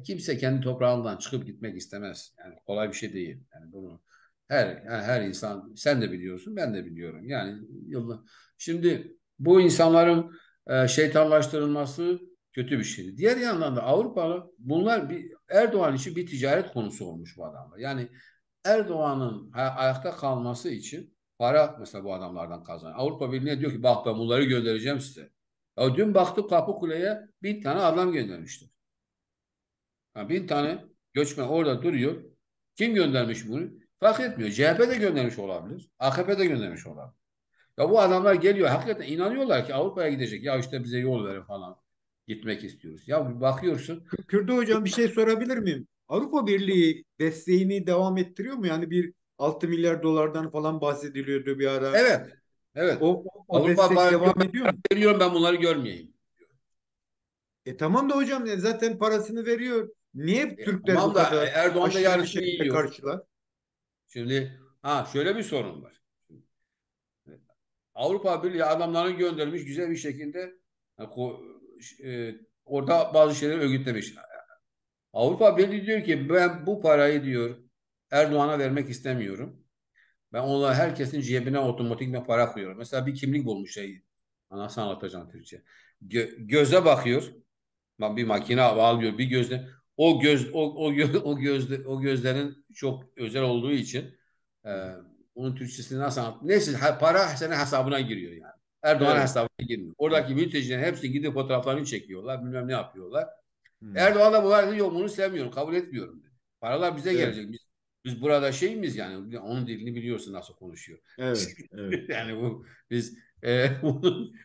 Kimse kendi toprağından çıkıp gitmek istemez. Yani kolay bir şey değil. Yani bunu her insan sen de biliyorsun, ben de biliyorum. Yani şimdi bu insanların şeytanlaştırılması kötü bir şeydi. Diğer yandan da Avrupalı bunlar Erdoğan için bir ticaret konusu olmuş bu adamlar. Yani Erdoğan'ın ayakta kalması için para mesela bu adamlardan kazanıyor. Avrupa Birliği diyor ki bak ben bunları göndereceğim size. Ya dün baktık Kapıkule'ye 1.000 tane adam göndermişti. Ha, 1.000 tane göçmen orada duruyor. Kim göndermiş bunu? Fark etmiyor. CHP de göndermiş olabilir. AKP de göndermiş olabilir. Ya bu adamlar geliyor hakikaten inanıyorlar ki Avrupa'ya gidecek. Ya işte bize yol verin falan. Gitmek istiyoruz. Ya bir bakıyorsun. Kürdo hocam bir şey sorabilir miyim? Avrupa Birliği desteğini devam ettiriyor mu? Yani bir 6 milyar dolardan falan bahsediliyordu bir ara. Evet. Evet. O Avrupa destek bana diyor devam ediyor mu? ben veriyorum ben bunları görmeyeyim. Tamam da hocam zaten parasını veriyor. Niye Türkler bu Tamam da kadar Erdoğan da aşırı bir yarısını şekilde yiyor. karşılar? Şimdi şöyle bir sorun var. Avrupa Birliği adamlarını göndermiş güzel bir şekilde orada bazı şeyleri örgütlemiş. Avrupa Birliği diyor ki ben bu parayı diyor Erdoğan'a vermek istemiyorum. Ben ona herkesin cebine otomatik bir para koyuyorum. Mesela bir kimlik bulmuş şey. Nasıl anlatacağım Türkçe? Göze bakıyor. Bir makine alıyor bir gözle. O gözlerin çok özel olduğu için onun Türkçesini nasıl anlat? Neyse para senin hesabına giriyor yani. Erdoğan Evet. hesabına girmiyor. Oradaki mültecilerin hepsi gidip fotoğraflarını çekiyorlar. Bilmem ne yapıyorlar. Hmm. Erdoğan da bunlar yok bunu sevmiyorum. Kabul etmiyorum dedi. Paralar bize Evet. gelecek. Biz burada şey miyiz yani? Onun dilini biliyorsun nasıl konuşuyor. Evet. Evet. Yani biz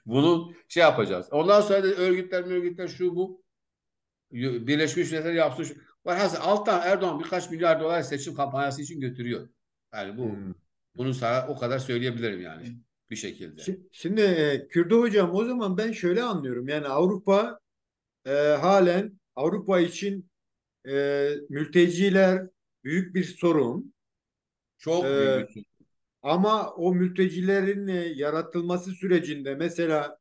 bunu şey yapacağız. Ondan sonra da örgütler şu bu Birleşmiş Milletler yapsın. Velhasıl alttan Erdoğan birkaç milyar dolar seçim kampanyası için götürüyor. Yani Hmm. bunu sana o kadar söyleyebilirim yani bir şekilde. Şimdi Kürdo hocam o zaman ben şöyle anlıyorum. Yani Avrupa halen Avrupa için mülteciler büyük bir sorun. Çok büyük E, bir sorun. Ama o mültecilerin yaratılması sürecinde mesela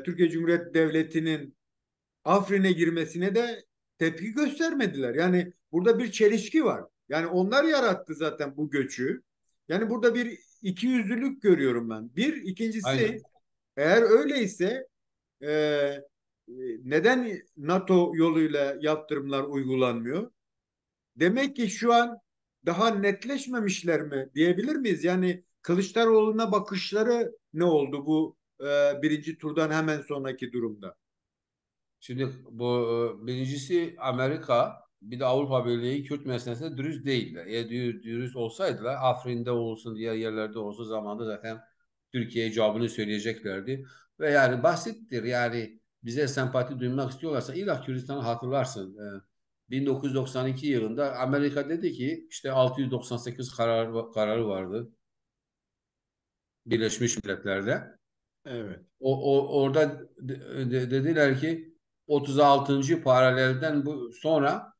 Türkiye Cumhuriyeti Devleti'nin Afrin'e girmesine de tepki göstermediler. Yani burada bir çelişki var. Yani onlar yarattı zaten bu göçü. Yani burada bir ikiyüzlülük görüyorum ben. Bir, ikincisi Aynen. eğer öyleyse e, neden NATO yoluyla yaptırımlar uygulanmıyor? Demek ki şu an daha netleşmemişler mi diyebilir miyiz? Yani Kılıçdaroğlu'na bakışları ne oldu bu birinci turdan hemen sonraki durumda? Şimdi bu birincisi Amerika, bir de Avrupa Birliği Kürt meselesinde dürüst değiller. Eğer dürüst olsaydılar Afrin'de olsun, diğer yerlerde olsun zamanında zaten Türkiye'ye cevabını söyleyeceklerdi. Ve yani basittir, yani bize sempati duymak istiyorlarsa İrak Kürdistan'ı hatırlarsın. 1992 yılında Amerika dedi ki işte 698 kararı vardı Birleşmiş Milletler'de. Evet. Orada dediler ki 36. paralelden bu sonra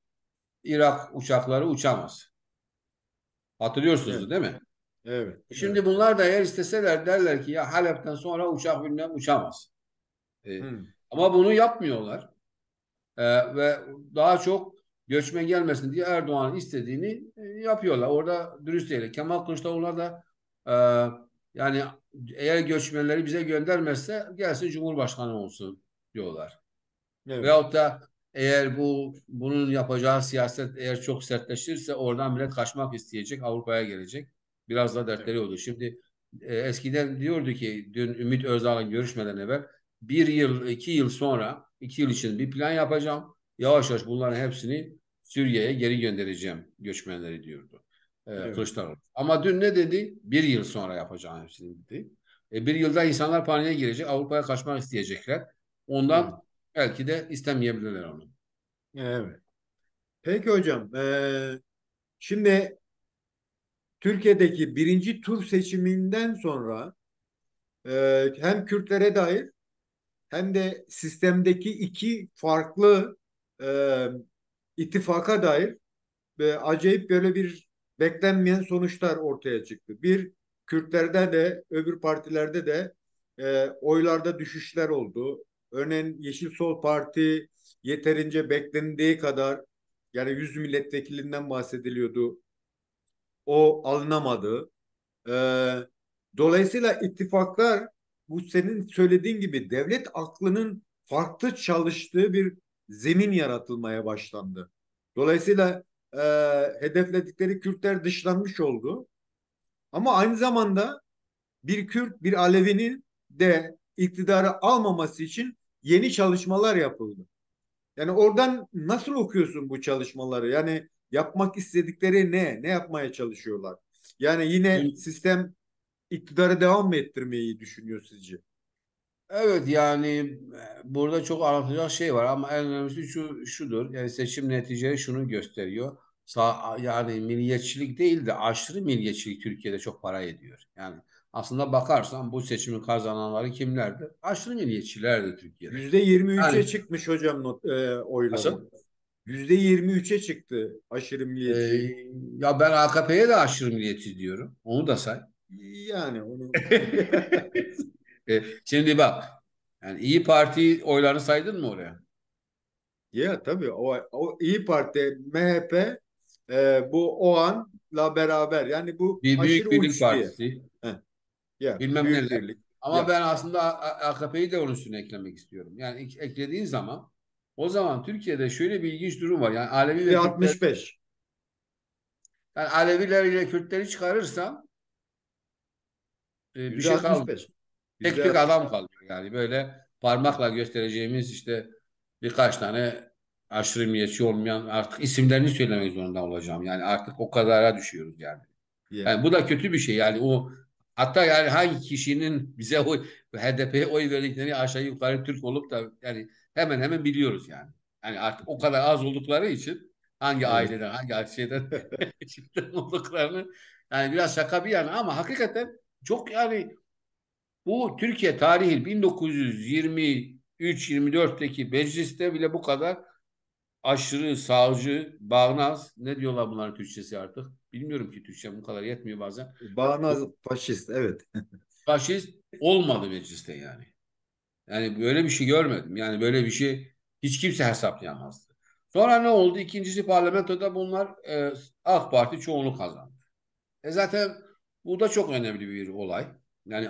Irak uçakları uçamaz. Evet. Hatırlıyorsunuz değil mi? Evet. Evet. Şimdi bunlar da eğer isteseler derler ki ya Halep'ten sonra uçak bilmem uçamaz. E, Hı. Ama bunu yapmıyorlar. Ve daha çok göçmen gelmesin diye Erdoğan'ın istediğini yapıyorlar. Orada dürüst değil. Kemal Kılıçdaroğlu da e, yani eğer göçmenleri bize göndermezse gelsin Cumhurbaşkanı olsun diyorlar. Evet. Veyahut da eğer bunun yapacağı siyaset eğer çok sertleşirse oradan millet kaçmak isteyecek, Avrupa'ya gelecek. Biraz da Evet. dertleri oldu. Şimdi eskiden diyordu ki dün Ümit Özdağ'ın görüşmeden evvel bir yıl, 2 yıl sonra, 2 yıl için bir plan yapacağım. Yavaş yavaş bunların hepsini Suriye'ye geri göndereceğim göçmenleri diyordu Evet. Kılıçdaroğlu. Ama dün ne dedi? Bir yıl sonra yapacağım hepsini dedi. Bir yılda insanlar paniğe girecek, Avrupa'ya kaçmak isteyecekler. Evet. Ondan belki de istemeyebilirler onu. Evet. Peki hocam, şimdi Türkiye'deki birinci tur seçiminden sonra hem Kürtlere dair hem de sistemdeki iki farklı e, ittifaka dair acayip böyle bir beklenmeyen sonuçlar ortaya çıktı. Bir, Kürtlerde de öbür partilerde de oylarda düşüşler oldu. Örneğin Yeşil Sol Parti yeterince beklendiği kadar, yani 100 milletvekilinden bahsediliyordu. O alınamadı. Ee, Dolayısıyla ittifaklar, bu senin söylediğin gibi devlet aklının farklı çalıştığı bir zemin yaratılmaya başlandı. Dolayısıyla e, hedefledikleri Kürtler dışlanmış oldu. Ama aynı zamanda bir Kürt, bir Alevi'nin de iktidarı almaması için yeni çalışmalar yapıldı. Yani oradan nasıl okuyorsun bu çalışmaları? Yani yapmak istedikleri ne? Ne yapmaya çalışıyorlar? Yani yine Şimdi, sistem iktidara devam mı ettirmeyi düşünüyor sizce? evet yani burada çok anlatacak şey var ama en önemlisi şudur. Yani seçim neticeleri şunu gösteriyor. Yani milliyetçilik değil de aşırı milliyetçilik Türkiye'de çok para ediyor. Yani aslında bakarsan bu seçimi kazananları kimlerdi? Aşırı milliyetçilerdi Türkiye'de. %23'e Yani çıkmış hocam oyları. nasıl? %23'e çıktı aşırı Ee, milliyetçi. Ya ben AKP'ye de aşırı milliyetçi diyorum. Onu da say. Yani onu Şimdi bak. Yani İyi Parti oylarını saydın mı oraya? ya tabii o İyi Parti, MHP bu o anla beraber, yani bu Bir aşırı Büyük Birlik uç diye. Partisi. Heh, ya Bilmem Büyük neler. Birlik Ama ya ben aslında AKP'yi de onun üstüne eklemek istiyorum. Yani eklediğin zaman o zaman Türkiye'de şöyle bir ilginç durum var. Yani Alevi ve Kürtler, %65, yani Aleviler ile Kürtleri çıkarırsam bir yüzde şey altmış kalmıyor. beş, Tek yüzde tek altmış adam beş. kalıyor. Yani böyle parmakla göstereceğimiz işte birkaç tane aşırı milliyetçi olmayan artık isimlerini söylemek zorunda olacağım. Yani artık o kadara düşüyoruz yani. Ya, Yani bu da kötü bir şey. Yani o hatta yani hangi kişinin bize HDP'ye oy verdiklerini aşağı yukarı Türk olup da yani hemen hemen biliyoruz yani. Yani artık o kadar az oldukları için hangi evet. aileden hangi şeyden çıktığı olduklarını yani biraz şaka bir yana ama hakikaten çok yani bu Türkiye tarihi 1923-24'teki mecliste bile bu kadar aşırı sağcı, bağnaz ne diyorlar bunların Türkçesi artık? Bilmiyorum ki Türkçe bu kadar yetmiyor bazen. Bağnaz faşist, evet. Faşist olmadı mecliste yani. Yani böyle bir şey görmedim. Yani böyle bir şey hiç kimse hesaplayamazdı. Sonra ne oldu? İkincisi parlamentoda bunlar AK Parti çoğunluk kazandı. Zaten bu da çok önemli bir olay. Yani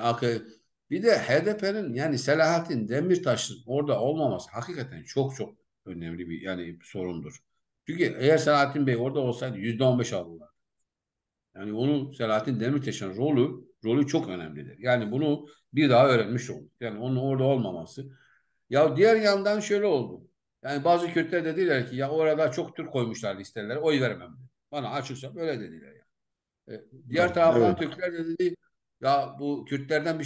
bir de HDP'nin yani Selahattin Demirtaş'ın orada olmaması hakikaten çok çok önemli bir yani sorundur. Çünkü eğer Selahattin Bey orada olsaydı %15 alırlar. Yani onun Selahattin Demirtaş'ın rolü çok önemlidir. Yani bunu bir daha öğrenmiş olduk. Yani onun orada olmaması. Ya diğer yandan şöyle oldu. Yani bazı Kürtler de dediler ki ya orada çok Türk koymuşlar listelere, oy vermem dedi. Bana açıkça böyle dediler yani. Diğer taraftan Evet. Türkler de dedi ya bu Kürtler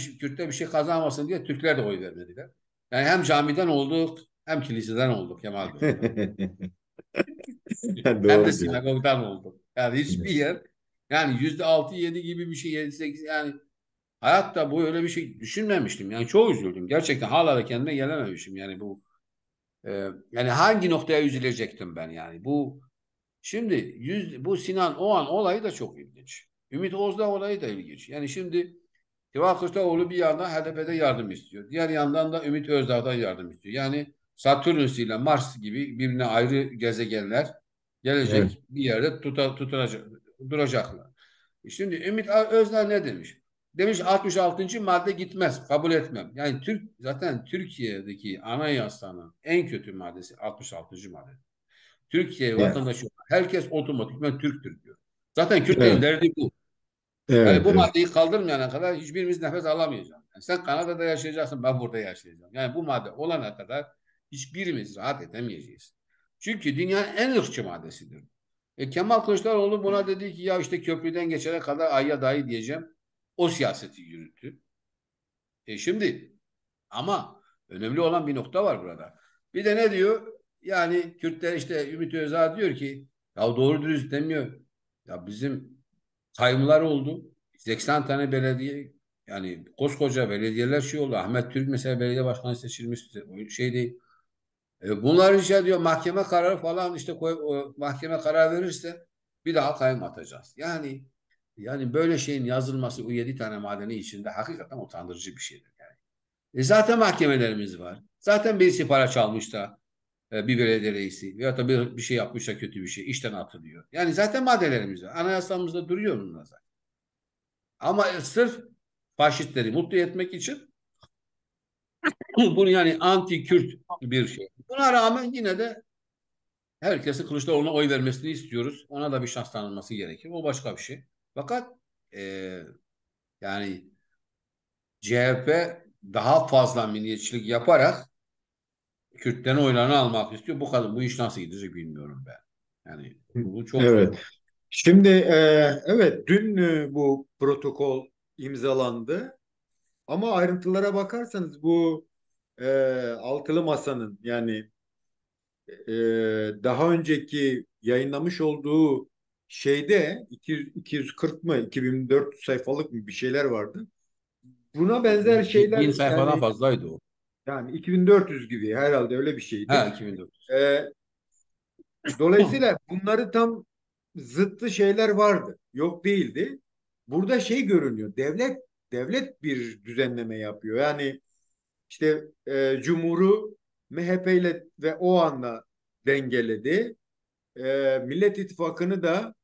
bir şey kazanmasın diye Türkler de oy vermediler. Yani hem camiden olduk hem kiliseden olduk Kemal Bey yani. Hem de Doğru diyor. sinagogdan olduk. Yani hiçbir yer yani %6-7 gibi bir şey 7-8 yani hayatta bu öyle bir şey düşünmemiştim. Yani çok üzüldüm. Gerçekten hala da kendime gelememişim. Yani yani hangi noktaya üzülecektim ben yani. Bu Sinan Oğan olayı da çok ilginç. Ümit Özdağ olayı da ilginç. Yani şimdi Kemal Kılıçdaroğlu bir yandan HDP'de yardım istiyor. Diğer yandan da Ümit Özdağ'dan yardım istiyor. Yani Satürnüs ile Mars gibi birbirine ayrı gezegenler Evet. gelecek bir yerde duracaklar. Şimdi Ümit Özdağ ne demiş? Demiş 66. madde gitmez. Kabul etmem. Yani zaten Türkiye'deki anayasanın en kötü maddesi 66. madde. Türkiye Evet. vatandaşı herkes otomatikman Türktür diyor. Zaten Kürtlerin Evet. derdi bu. Yani Evet. bu Evet. maddeyi kaldırmayana kadar hiçbirimiz nefes alamayacağız. Yani sen Kanada'da yaşayacaksın, ben burada yaşayacağım. Yani bu madde olana kadar hiçbirimiz rahat edemeyeceğiz. Çünkü dünyanın en ırkçı maddesidir. Kemal Kılıçdaroğlu buna dedi ki ya işte köprüden geçene kadar ayya dahi diyeceğim. O siyaseti yürüttü. Şimdi ama önemli olan bir nokta var burada. Bir de ne diyor? Yani Kürtler işte Ümit Özdağ diyor ki ya doğru dürüst demiyor. Ya bizim kayımlar oldu. 80 tane belediye yani koskoca belediyeler şey oldu. Ahmet Türk mesela belediye başkanı seçilmiş. O şey değil. Bunlar işte diyor mahkeme kararı falan işte mahkeme karar verirse bir daha kayyum atacağız. Yani böyle şeyin yazılması o 7 tane madeni içinde hakikaten utandırıcı bir şeydir. Zaten mahkemelerimiz var. Zaten birisi para çalmış da bir belediye reisi veyahut da bir şey yapmış da kötü bir şey işten atılıyor. Yani zaten maddelerimiz var. Anayasamızda duruyor bunlar zaten. Ama sırf faşistleri mutlu etmek için bunu yani anti-Kürt bir şey. Buna rağmen yine de herkesi Kılıçdaroğlu'na oy vermesini istiyoruz. Ona da bir şans tanınması gerekir. O başka bir şey. Fakat e, yani CHP daha fazla milliyetçilik yaparak Kürtlerin oylarını almak istiyor. Bu iş nasıl gidecek bilmiyorum ben. Yani bu çok zor. Evet. Şimdi evet dün bu protokol imzalandı. Ama ayrıntılara bakarsanız bu e, altılı masanın yani e, daha önceki yayınlamış olduğu şeyde 200, 240 mı 2400 sayfalık mı bir şeyler vardı. Buna benzer şeyler Bin sayfadan yani fazlaydı o. 2400 gibi herhalde öyle bir Ha şeydi. 2004. E, Dolayısıyla bunları tam zıttı şeyler vardı. Yok değildi. Burada şey görünüyor. Devlet bir düzenleme yapıyor. Yani işte Cumhur'u MHP ile ve o anla dengeledi. Millet İttifakı'nı da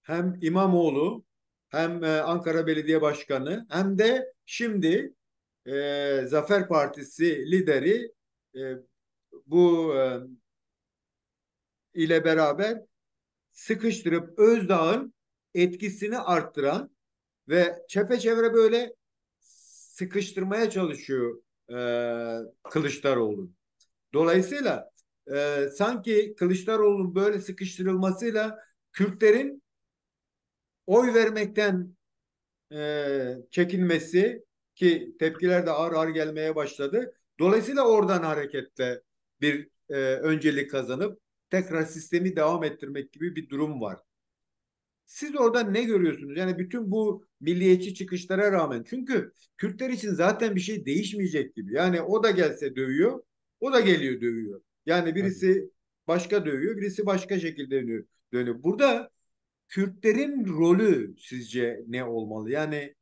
hem İmamoğlu hem Ankara Belediye Başkanı hem de şimdi Zafer Partisi lideri e, bu ile beraber sıkıştırıp Özdağ'ın etkisini arttıran ve çepeçevre böyle sıkıştırmaya çalışıyor Kılıçdaroğlu. Dolayısıyla sanki Kılıçdaroğlu'nun böyle sıkıştırılmasıyla Kürtlerin oy vermekten çekinmesi ki tepkiler de ağır ağır gelmeye başladı. Dolayısıyla oradan hareketle bir öncelik kazanıp tekrar sistemi devam ettirmek gibi bir durum var. Siz orada ne görüyorsunuz? Yani bütün bu milliyetçi çıkışlara rağmen. Çünkü Kürtler için zaten bir şey değişmeyecek gibi. Yani o da gelse dövüyor, o da geliyor dövüyor. Yani Evet. birisi başka dövüyor, birisi başka şekilde dönüyor. Burada Kürtlerin rolü sizce ne olmalı? Yani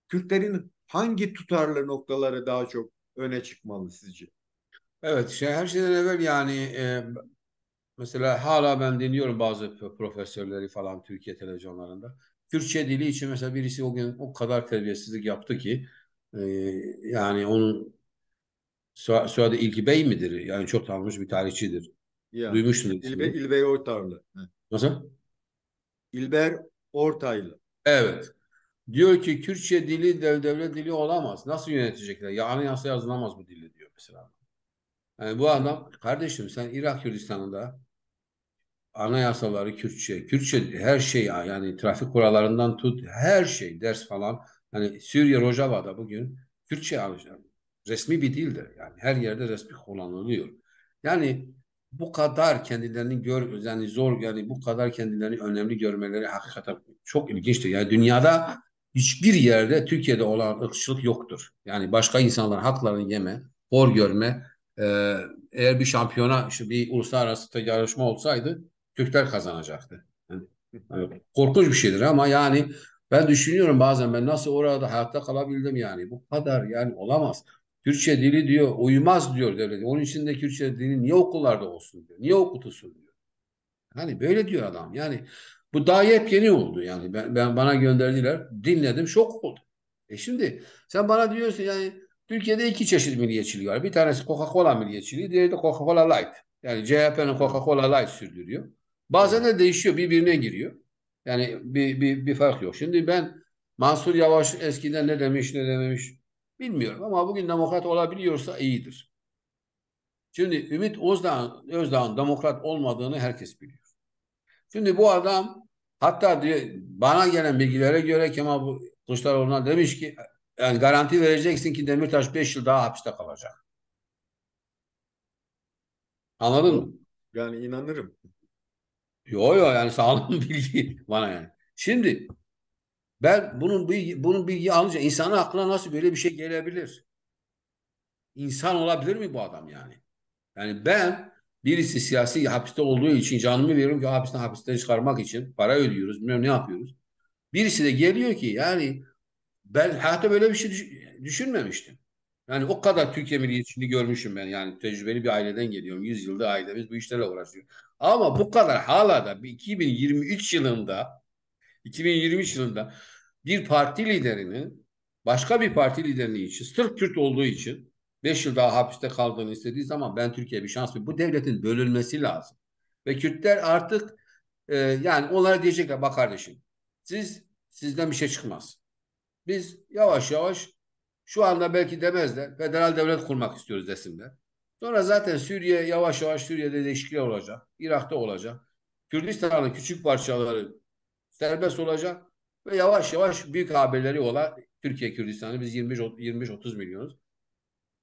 Kürtlerin hangi tutarlı noktaları daha çok öne çıkmalı sizce? Evet, her şeyden evvel yani mesela hala ben dinliyorum bazı profesörleri falan Türkiye televizyonlarında. Türkçe dili için mesela birisi o gün o kadar terbiyesizlik yaptı ki e, yani onun soyadı İlki Bey midir? Yani çok tanınmış bir tarihçidir. Ya Duymuşsunuz ismini. İlber Ortaylı. Nasıl? İlber Ortaylı. Evet. Diyor ki Kürtçe dili devlet dili olamaz. Nasıl yönetecekler? Ya anayasa yazılamaz bu dili diyor mesela. Yani bu adam kardeşim sen Irak Kürdistan'ında anayasaları Kürtçe, Kürtçe her şey yani trafik kurallarından tut her şey ders falan. Hani Suriye Rojava'da bugün Kürtçe alacak. Resmi bir dildir. Yani her yerde resmi kullanılıyor. Yani bu kadar kendilerini yani zor yani bu kadar kendilerini önemli görmeleri hakikaten çok ilginçtir. Yani dünyada hiçbir yerde Türkiye'de olan ırkçılık yoktur. Yani başka insanların haklarını yeme, hor görme. Ee, Eğer bir şampiyona, işte bir uluslararası yarışma olsaydı Türkler kazanacaktı. Yani korkunç bir şeydir ama yani ben düşünüyorum bazen ben nasıl orada hayatta kalabildim yani. Bu kadar yani olamaz. Türkçe dili diyor uymaz diyor devlet. Onun için de Türkçe dili niye okullarda olsun diyor. Niye okutulsun diyor. Hani böyle diyor adam. Yani bu daha yepyeni oldu yani. Ben bana gönderdiler. Dinledim şok oldum. Şimdi sen bana diyorsun yani Türkiye'de iki çeşit milliyetçilik var. Bir tanesi Coca-Cola milliyetçiliği, diğeri de Coca-Cola Light. Yani CHP'nin Evet. Coca-Cola Light sürdürüyor. Bazen Evet. de değişiyor, birbirine giriyor. Yani bir fark yok. Şimdi ben Mansur Yavaş eskiden ne demiş ne dememiş bilmiyorum ama bugün demokrat olabiliyorsa iyidir. Şimdi Ümit Özdağ'ın demokrat olmadığını herkes biliyor. Şimdi bu adam hatta diyor, bana gelen bilgilere göre Kemal Kılıçdaroğlu'na demiş ki yani garanti vereceksin ki Demirtaş 5 yıl daha hapiste kalacak. Anladın Doğru. mı? Yani inanırım. Yo yo yani sağlam bilgi bana yani. Şimdi ben bunun bilgiyi alınca insanın aklına nasıl böyle bir şey gelebilir? İnsan olabilir mi bu adam yani? Yani ben birisi siyasi hapiste olduğu için canımı veriyorum ki hapisten çıkarmak için para ödüyoruz, bilmem ne yapıyoruz. Birisi de geliyor ki yani ben hayatta böyle bir şey düşünmemiştim. Yani o kadar Türkiye milliyetçiliğini görmüşüm ben. Yani tecrübeli bir aileden geliyorum. 100 yılda ailemiz bu işlerle uğraşıyor. Ama bu kadar hala da 2023 yılında bir parti liderinin başka bir parti liderinin için sırf Kürt olduğu için 5 yıl daha hapiste kaldığını istediği zaman ben Türkiye'ye bir şans veriyorum. Bu devletin bölünmesi lazım. Ve Kürtler artık yani onlara diyecekler bak kardeşim sizden bir şey çıkmaz. Biz yavaş yavaş şu anda belki demezler. Federal devlet kurmak istiyoruz desinler. Sonra zaten Suriye yavaş yavaş Suriye'de değişiklikler olacak. Irak'ta olacak. Kürdistan'ın küçük parçaları serbest olacak ve yavaş yavaş büyük haberleri olan Türkiye Kürdistan'ı biz 25-30 milyonuz.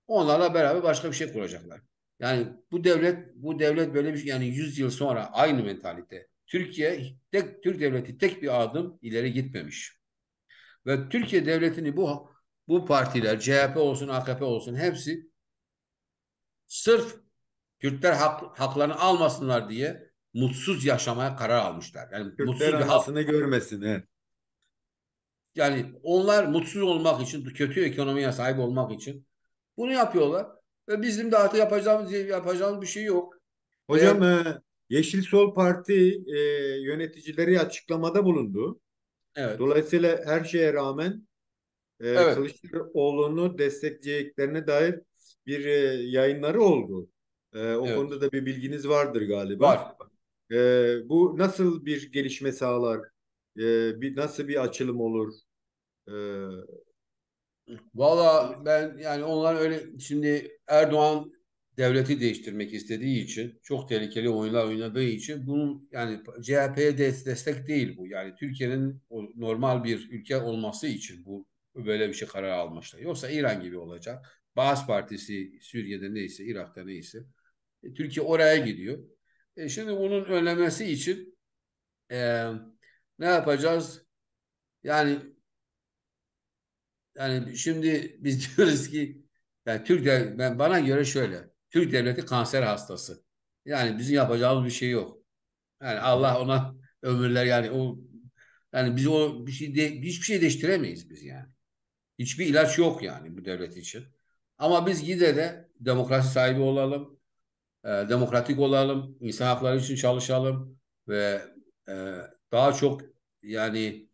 Onlarla beraber başka bir şey kuracaklar. Yani bu devlet böyle bir şey yani 100 yıl sonra aynı mentalite. Türk devleti tek bir adım ileri gitmemiş. Ve Türkiye devletini bu partiler CHP olsun AKP olsun hepsi sırf Kürtler haklarını almasınlar diye mutsuz yaşamaya karar almışlar. Yani Kürtler mutsuz bir halk. anasını görmesin. Evet. Yani onlar mutsuz olmak için, kötü ekonomiye sahip olmak için bunu yapıyorlar. Ve bizim de artık yapacağımız bir şey yok. Hocam, Eğer Yeşil Sol Parti yöneticileri açıklamada bulundu. evet, Dolayısıyla her şeye rağmen evet, Kılıçdaroğlu'nu destekleyeceklerine dair bir yayınları oldu. O evet, konuda da bir bilginiz vardır galiba. var. Bu nasıl bir gelişme sağlar? Nasıl bir açılım olur? E, Valla ben yani onlar öyle şimdi Erdoğan devleti değiştirmek istediği için çok tehlikeli oyunlar oynadığı için bunun yani CHP'ye destek değil bu. Yani Türkiye'nin normal bir ülke olması için bu böyle bir şey karar almışlar. Yoksa İran gibi olacak. Baas Partisi Suriye'de neyse Irak'ta neyse Türkiye oraya gidiyor. Şimdi bunun önlemesi için e, ne yapacağız? Yani Yani şimdi biz diyoruz ki yani bana göre şöyle. Türk devleti kanser hastası. Yani bizim yapacağımız bir şey yok. Yani Allah ona ömürler yani yani biz o hiçbir şey değiştiremeyiz biz yani. Hiçbir ilaç yok yani bu devlet için. Ama biz yine de demokrasi sahibi olalım, demokratik olalım, insan hakları için çalışalım ve e, daha çok yani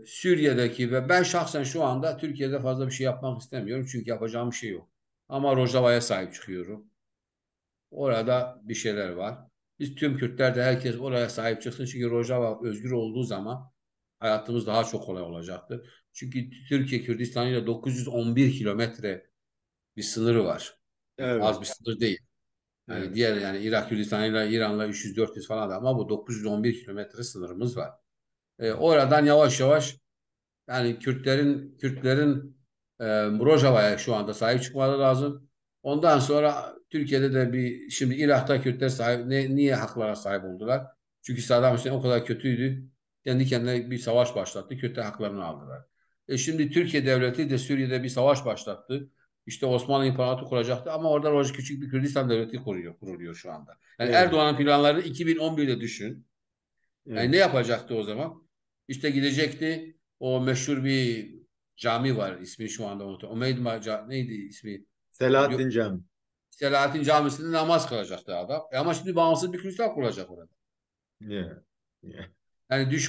Suriye'deki ve ben şahsen şu anda Türkiye'de fazla bir şey yapmak istemiyorum çünkü yapacağım bir şey yok. Ama Rojava'ya sahip çıkıyorum. Orada bir şeyler var. Biz tüm Kürtler de herkes oraya sahip çıksın çünkü Rojava özgür olduğu zaman hayatımız daha çok kolay olacaktır. Çünkü Türkiye Kürdistan ile 911 kilometre bir sınırı var. Yani Evet. az bir sınır değil. Yani Evet. diğer yani Irak, Kürdistan'ıyla İran'la 300-400 falan da ama bu 911 kilometre sınırımız var. Oradan yavaş yavaş yani Kürtlerin Rojava'ya şu anda sahip çıkmaları lazım. Ondan sonra Türkiye'de de şimdi Irak'ta Kürtler niye haklara sahip oldular? Çünkü Saddam Hüseyin o kadar kötüydü. Kendi kendine bir savaş başlattı. Kürtler haklarını aldılar. Şimdi Türkiye devleti de Suriye'de bir savaş başlattı. İşte Osmanlı İmparatorluğu kuracaktı ama orada küçük bir Kürdistan devleti kuruluyor şu anda. Yani Evet. Erdoğan'ın planlarını 2011'de düşün. Yani Evet. ne yapacaktı o zaman? İşte gidecekti. O meşhur bir cami var. İsmini şu anda unuttum. Neydi ismi? Selahattin Can. Selahattin Camisi'nde namaz kılacaktı adam. Ama şimdi bağımsız bir Kürdistan kuracak orada. Yeah. Yeah. Yani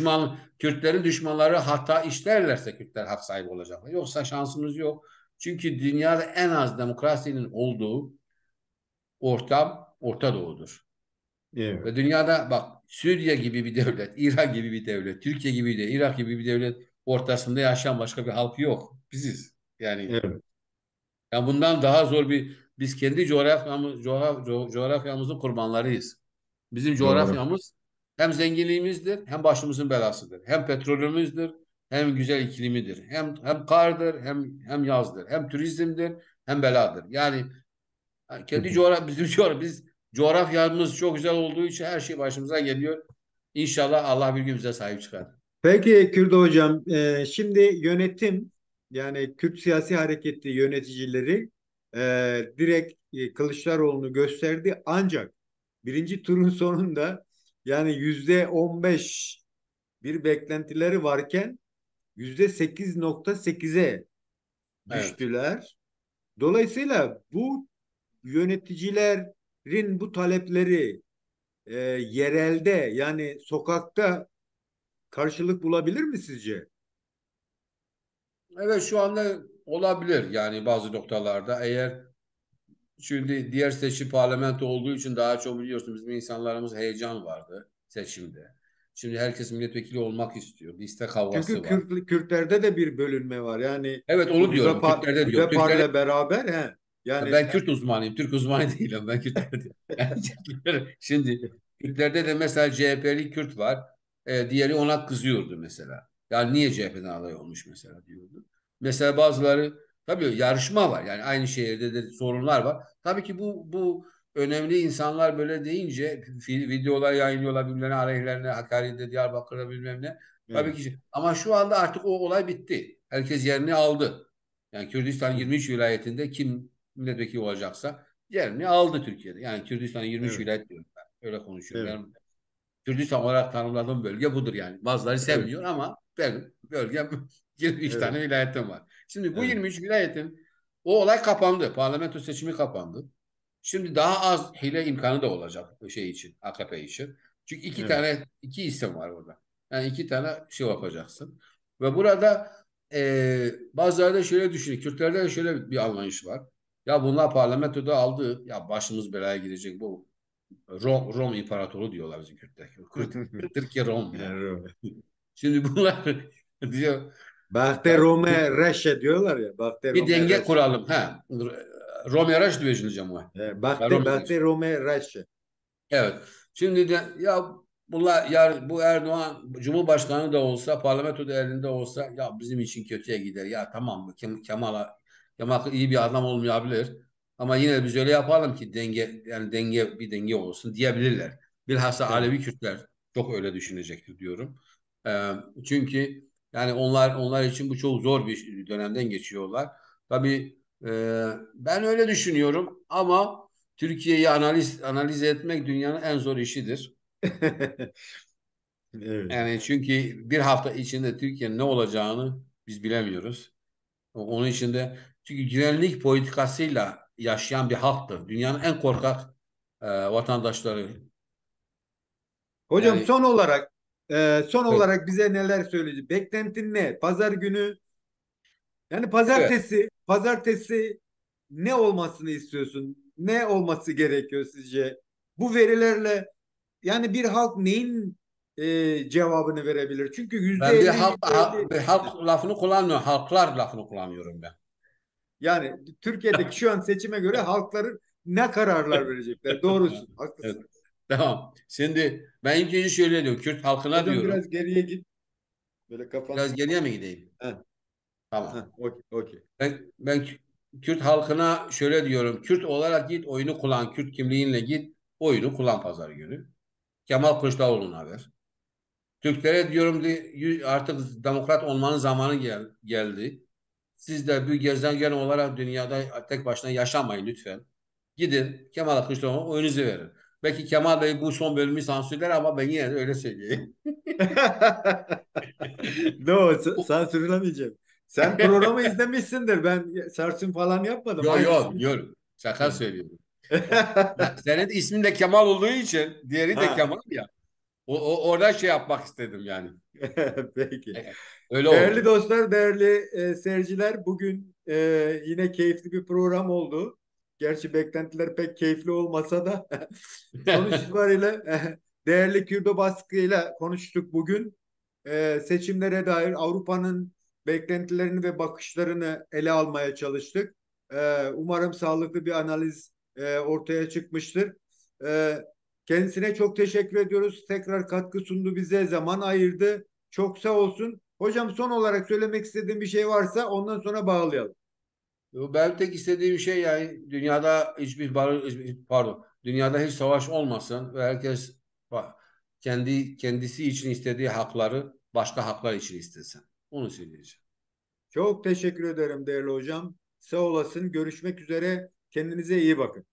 Kürtlerin düşmanları hata işlerlerse Kürtler hak sahibi olacaklar. Yoksa şansımız yok. Çünkü dünyada en az demokrasinin olduğu ortam Orta Doğu'dur. Evet. Ve dünyada bak Suriye gibi bir devlet, İran gibi bir devlet, Türkiye gibi de Irak gibi bir devlet ortasında yaşayan başka bir halk yok. Biziz. Evet. Yani bundan daha zor biz kendi coğrafyamızın kurbanlarıyız. Bizim Doğru. coğrafyamız hem zenginliğimizdir hem başımızın belasıdır. Hem petrolümüzdür hem güzel iklimidir. Hem kardır hem yazdır. Hem turizmdir hem beladır. Yani biz coğrafyamız çok güzel olduğu için her şey başımıza geliyor. İnşallah Allah bir gün bize sahip çıkar. Peki Kürdo Hocam, şimdi yönetim yani Kürt siyasi hareketi yöneticileri direkt Kılıçdaroğlu'nu gösterdi ancak birinci turun sonunda yani %15 bir beklentileri varken %8,8'e Evet. düştüler. Dolayısıyla bu yöneticilerin bu talepleri yerelde yani sokakta karşılık bulabilir mi sizce? Evet şu anda olabilir yani bazı noktalarda eğer şimdi diğer seçim parlamento olduğu için daha çok biliyorsun bizim insanlarımız heyecan vardı seçimde. Şimdi herkes milletvekili olmak istiyor. Bir istek Çünkü havası var. Kürtlerde de bir bölünme var. Yani Evet bu onu diyorum. Kürtlerde diyorum. Hüdapar'la Türklerde beraber he. Yani ben Kürt uzmanıyım. Türk uzmanı değilim. Ben Kürtlerde. Yani şimdi Kürtlerde de mesela CHP'li Kürt var. Diğeri ona kızıyordu mesela. Yani niye CHP'den aday olmuş mesela diyordu. Mesela bazıları tabii yarışma var. Yani aynı şehirde de sorunlar var. Tabii ki bu önemli insanlar böyle deyince videolar yayınlıyorlar birbirlerine aleyhlerine Hakkari'de Diyarbakır'da bilmem ne. Tabii evet, ki ama şu anda artık o olay bitti. Herkes yerini aldı. Yani Kürdistan 23 vilayetinde kim milletvekili olacaksa yerini aldı Türkiye'de. Yani Kürdistan'ın 23 evet, vilayet diyorum ben. Öyle konuşuyorum. evet, Yani Kürdistan olarak tanımladığım bölge budur yani. Bazıları evet, sevmiyor ama benim bölgem 23 evet, tane vilayetim var. Şimdi bu evet, 23 vilayetin o olay kapandı. Parlamento seçimi kapandı. Şimdi daha az hile imkanı da olacak bu şey için, AKP için. Çünkü evet. iki isim var orada. Yani iki tane şey yapacaksın. Ve burada bazıları da şöyle düşünüyor. Kürtlerde de şöyle bir anlayış var. Ya bunlar parlamentoda aldı. Ya başımız belaya girecek bu. Rom İmparatoru diyorlar bizim Kürtler. Türkiye Rom yani. Evet. Şimdi bunlar diyor Bahte ya Rome Reşe diyorlar ya. Bahte bir Rome denge Reşe. kuralım. Ha. Rom yaraş diyeceğim o. Ben Bahte Rom Bahte diyeceğim. Rome Reşe. Evet. Şimdi de ya bu Erdoğan Cumhurbaşkanı da olsa parlamentoda elinde olsa ya bizim için kötüye gider. Ya tamam mı? Kemal iyi bir adam olmayabilir. Ama yine de biz öyle yapalım ki bir denge olsun diyebilirler. Bilhassa Evet. Alevi Kürtler çok öyle düşünecektir diyorum. Çünkü yani onlar için bu çok zor bir dönemden geçiyorlar. Tabii ben öyle düşünüyorum ama Türkiye'yi analiz etmek dünyanın en zor işidir. Evet. Yani çünkü bir hafta içinde Türkiye'nin ne olacağını biz bilemiyoruz. Onun içinde çünkü güvenlik politikasıyla yaşayan bir halktır. Dünyanın en korkak vatandaşları. Hocam Yani son evet, olarak bize neler söyleyecek? Beklentin ne? Pazar günü yani evet. pazartesi ne olmasını istiyorsun? Ne olması gerekiyor sizce? Bu verilerle yani bir halk neyin cevabını verebilir? Çünkü yüzde Ben elli, yüzde elli. bir halk lafını kullanmıyorum. Halklar lafını kullanıyorum ben. Yani Türkiye'deki şu an seçime göre halkların ne kararlar verecekler? Doğrusun, Evet. haklısın. Tamam. Şimdi ben ilk önce şöyle diyorum. Kürt halkına Hocam diyorum. biraz geriye git. Böyle kafan. Biraz geriye mi gideyim? Heh, heh, Tamam. okey, okey. Ben Kürt halkına şöyle diyorum. Kürt olarak git oyunu kullan. Kürt kimliğinle git oyunu kullan pazar günü. Kemal Kılıçdaroğlu'na ver. Türklere diyorum artık demokrat olmanın zamanı geldi. Siz de bir gezegen olarak dünyada tek başına yaşamayın lütfen. Gidin Kemal Kılıçdaroğlu'na oyunuzu verin. Belki Kemal Bey bu son bölümü sansürler ama ben yine de öyle söyleyeyim. No, sansürlemeyeceğim. Sen programı izlemişsindir. Ben sarsın falan yapmadım. Yok yok Aynısını. yok. Şaka söylüyorum. Senin ismin de Kemal olduğu için diğeri de Ha, Kemal ya. Orada şey yapmak istedim yani. peki. Öyle Değerli oldu. dostlar, değerli seyirciler, bugün yine keyifli bir program oldu. Gerçi beklentiler pek keyifli olmasa da sonuç itibariyle değerli Kürdo baskıyla konuştuk bugün. Seçimlere dair Avrupa'nın beklentilerini ve bakışlarını ele almaya çalıştık. Umarım sağlıklı bir analiz ortaya çıkmıştır. E, Kendisine çok teşekkür ediyoruz. Tekrar katkı sundu bize, zaman ayırdı. Çok sağ olsun. Hocam son olarak söylemek istediğim bir şey varsa ondan sonra bağlayalım. Ben tek istediğim şey yani dünyada pardon, dünyada hiç savaş olmasın ve herkes kendisi için istediği hakları başka haklar için istesin. Onu söyleyeceğim. Çok teşekkür ederim değerli hocam. Sağ olasın. Görüşmek üzere. Kendinize iyi bakın.